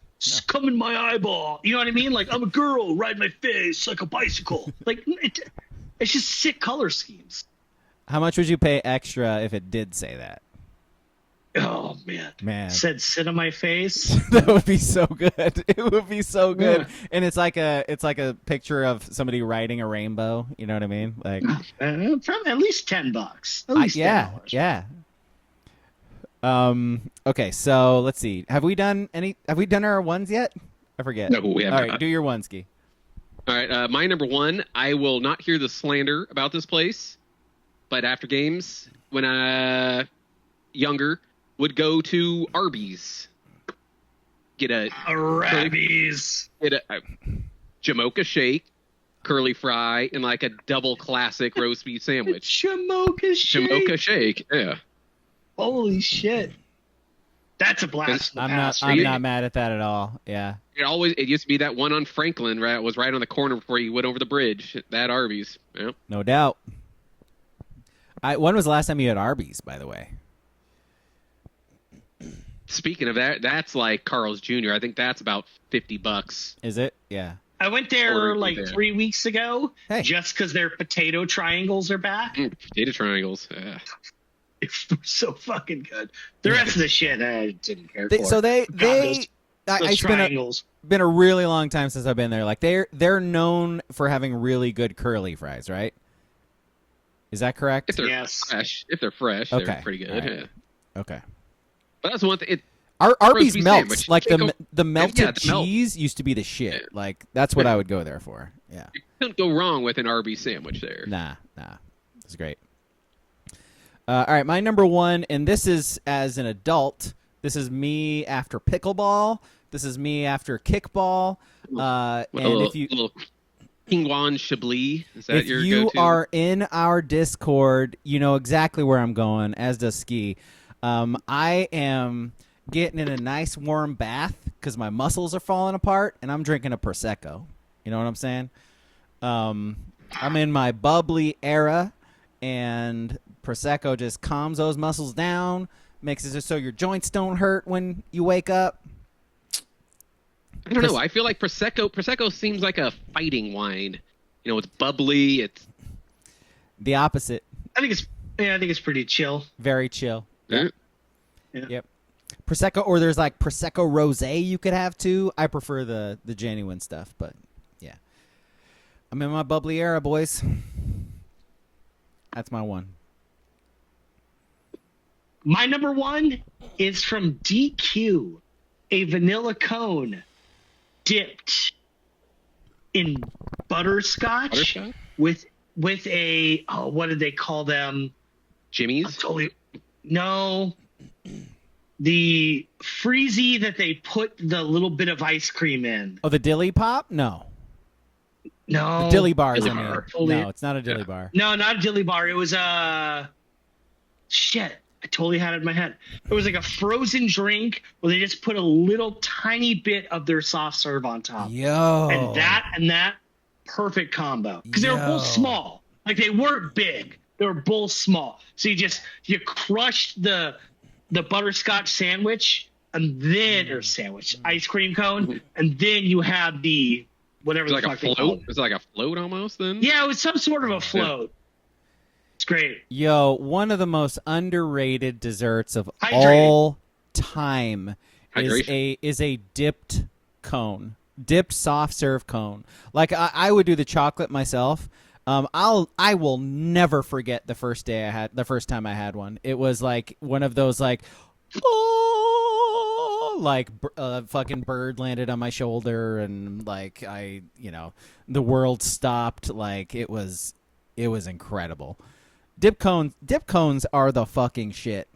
S3: Come in my eyeball. You know what I mean? Like, I'm a girl, ride my face like a bicycle. Like, it's just sick color schemes.
S2: How much would you pay extra if it did say that?
S3: Oh man. Said sit on my face.
S2: That would be so good. It would be so good. Yeah. And it's like a picture of somebody riding a rainbow. You know what I mean? Like
S3: probably at least $10. At least $10.
S2: Yeah. Okay, so let's see. Have we done our ones yet? I forget.
S4: No, we haven't.
S2: All right, do your one, Ski.
S4: All right, my number one. I will not hear the slander about this place, but after games, when younger, would go to Arby's. Get a
S3: Arby's.
S4: Get a Jamocha shake, curly fry, and like a double classic roast beef sandwich.
S3: Jamocha
S4: shake. Yeah.
S3: Holy shit. That's a blast.
S2: I'm not mad at that at all. Yeah.
S4: It used to be that one on Franklin, right? It was right on the corner before you went over the bridge. That Arby's. Yeah.
S2: No doubt. When was the last time you had Arby's, by the way?
S4: Speaking of that, that's like Carl's Jr. I think that's about $50.
S2: Is it? Yeah.
S3: I went there 3 weeks ago just because their potato triangles are back.
S4: Potato triangles. Yeah.
S3: It's so fucking good. The rest of the shit I didn't care for.
S2: So it's been a really long time since I've been there. Like they're known for having really good curly fries, right? Is that correct?
S4: If they're fresh,
S2: okay.
S4: They're pretty good.
S2: Right.
S4: Yeah.
S2: Okay.
S4: But that's one thing.
S2: Arby's melts. Sandwich. Like the melted cheese
S4: melt.
S2: used to be the shit. Yeah. Like that's what I would go there for. Yeah.
S4: You couldn't go wrong with an Arby's sandwich there.
S2: Nah. It's great. All right, my number one, and this is as an adult. This is me after pickleball. This is me after kickball. If you
S4: Pingwan Chablis, is that your go-to?
S2: If you are in our Discord, you know exactly where I'm going, as does Ski. I am getting in a nice warm bath because my muscles are falling apart, and I'm drinking a Prosecco. You know what I'm saying? I'm in my bubbly era, and Prosecco just calms those muscles down, makes it so your joints don't hurt when you wake up.
S4: I don't know. I feel like Prosecco seems like a fighting wine. You know, it's bubbly. It's
S2: the opposite.
S3: I think it's pretty chill.
S2: Very chill.
S4: Yeah.
S2: Yep. Prosecco, or there's like Prosecco Rosé you could have too. I prefer the genuine stuff, but yeah. I'm in my bubbly era, boys. That's my one.
S3: My number one is from DQ, a vanilla cone dipped in butterscotch with a what did they call them?
S4: Jimmy's?
S3: No. The freezy that they put the little bit of ice cream in.
S2: Oh, the Dilly Pop? No.
S3: No.
S2: The Dilly Bars, I mean. No, it's not a Dilly Bar.
S3: No, not a Dilly Bar. It was shit. I totally had it in my head. It was like a frozen drink where they just put a little tiny bit of their soft serve on top.
S2: Yo.
S3: And that perfect combo. Because they were both small. Like they weren't big. They were both small. So you crushed the butterscotch sandwich and then ice cream cone, and then you had the whatever the fuck they called it.
S4: Was it like a float almost then?
S3: Yeah, it was some sort of a float. It's great.
S2: Yo, one of the most underrated desserts of all time is a dipped cone, dipped soft serve cone. Like I would do the chocolate myself, I will never forget the first time I had one. It was like one of those like, oh, like fucking bird landed on my shoulder and like the world stopped. Like it was incredible. Dip cones are the fucking shit,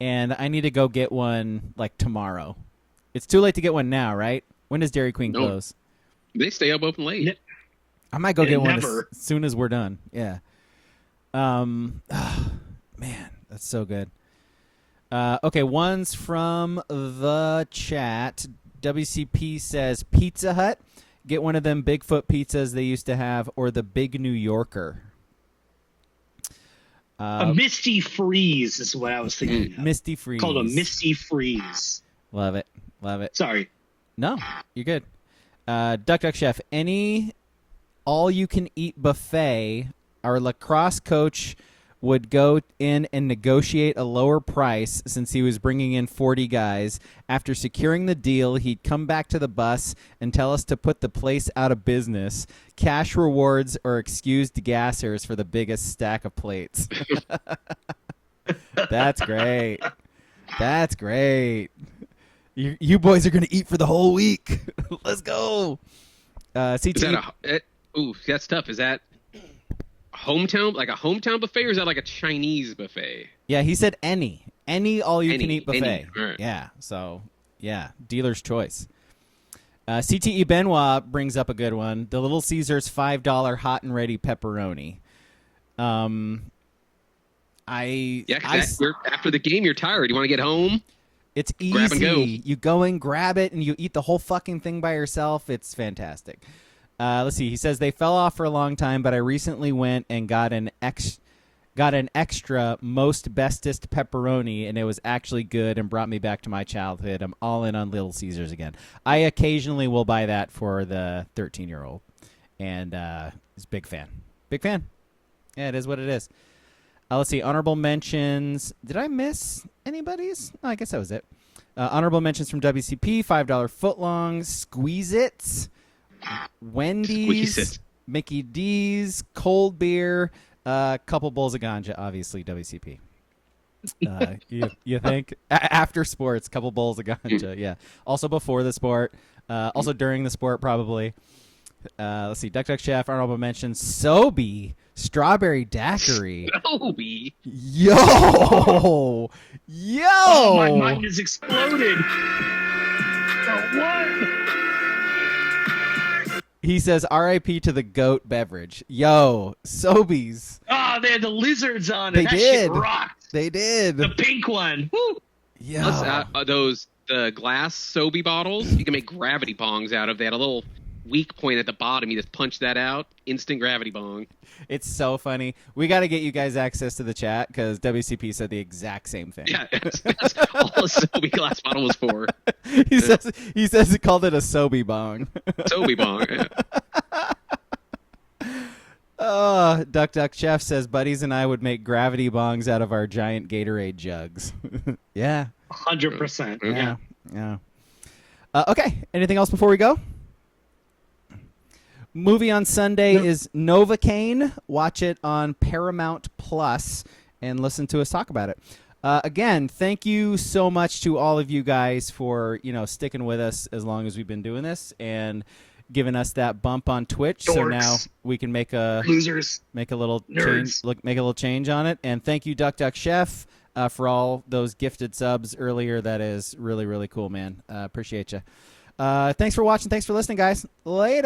S2: and I need to go get one like tomorrow. It's too late to get one now, right? When does Dairy Queen close?
S4: They stay up open late.
S2: I might go get one as soon as we're done. Yeah. Man, that's so good. Okay, one's from the chat. WCP says Pizza Hut. Get one of them Bigfoot pizzas they used to have, or the Big New Yorker.
S3: A Misty Freeze is what I was thinking of.
S2: Misty Freeze.
S3: Called a Misty Freeze.
S2: Love it.
S3: Sorry.
S2: No, you're good. Duck Chef, any all-you-can-eat buffet, our lacrosse coach would go in and negotiate a lower price since he was bringing in 40 guys. After securing the deal, he'd come back to the bus and tell us to put the place out of business. Cash rewards or excused gassers for the biggest stack of plates. That's great. That's great. You boys are going to eat for the whole week. Let's go. CT.
S4: That's tough. Is that like a hometown buffet, or is that like a Chinese buffet?
S2: Yeah, he said any all-you-can-eat buffet.
S4: Right.
S2: Yeah, so yeah, dealer's choice. CTE Benoit brings up a good one. The Little Caesars $5 hot and ready pepperoni.
S4: After the game, you're tired. You want to get home?
S2: It's easy.
S4: Grab and go.
S2: You go and grab it, and you eat the whole fucking thing by yourself. It's fantastic. Let's see. He says they fell off for a long time, but I recently went and got an extra most bestest pepperoni, and it was actually good and brought me back to my childhood. I'm all in on Little Caesars again. I occasionally will buy that for the 13-year-old, and he's a big fan. Big fan. Yeah, it is what it is. Let's see. Honorable mentions. Did I miss anybody's? Oh, I guess that was it. Honorable mentions from WCP, $5 footlongs, Squeeze-Its, Wendy's, Mickey D's, cold beer, couple bowls of ganja, obviously WCP. You think? After sports, couple bowls of ganja, yeah. Also before the sport, also during the sport probably. Let's see, Duck Chef, honorable mentions, Sobe, strawberry daiquiri.
S4: Sobe?
S2: Yo!
S3: Oh, my mind is exploded. What?
S2: He says, R.I.P. to the goat beverage. Yo, Sobeys.
S3: Oh, they had the lizards on it.
S2: They did.
S3: Shit rocked.
S2: They did.
S3: The pink one. Woo.
S2: Yeah.
S4: The glass Sobe bottles, you can make gravity bongs out of. They had a little weak point at the bottom. You just punch that out. Instant gravity bong.
S2: It's so funny. We got to get you guys access to the chat because WCP said the exact same thing.
S4: Yeah, that's all a Sobe glass bottle was for.
S2: He says he called it a Sobe bong.
S4: Sobe bong.
S2: Yeah. Duck Chef says buddies and I would make gravity bongs out of our giant Gatorade jugs. Yeah.
S3: 100%.
S2: Yeah. Okay. Anything else before we go? Movie on Sunday is Novocaine. Watch it on Paramount Plus and listen to us talk about it. Again, thank you so much to all of you guys for sticking with us as long as we've been doing this and giving us that bump on Twitch.
S3: Dorks.
S2: So now we can make a little change on it. And thank you, Duck Chef, for all those gifted subs earlier. That is really, really cool, man. Appreciate you. Thanks for watching. Thanks for listening, guys. Later.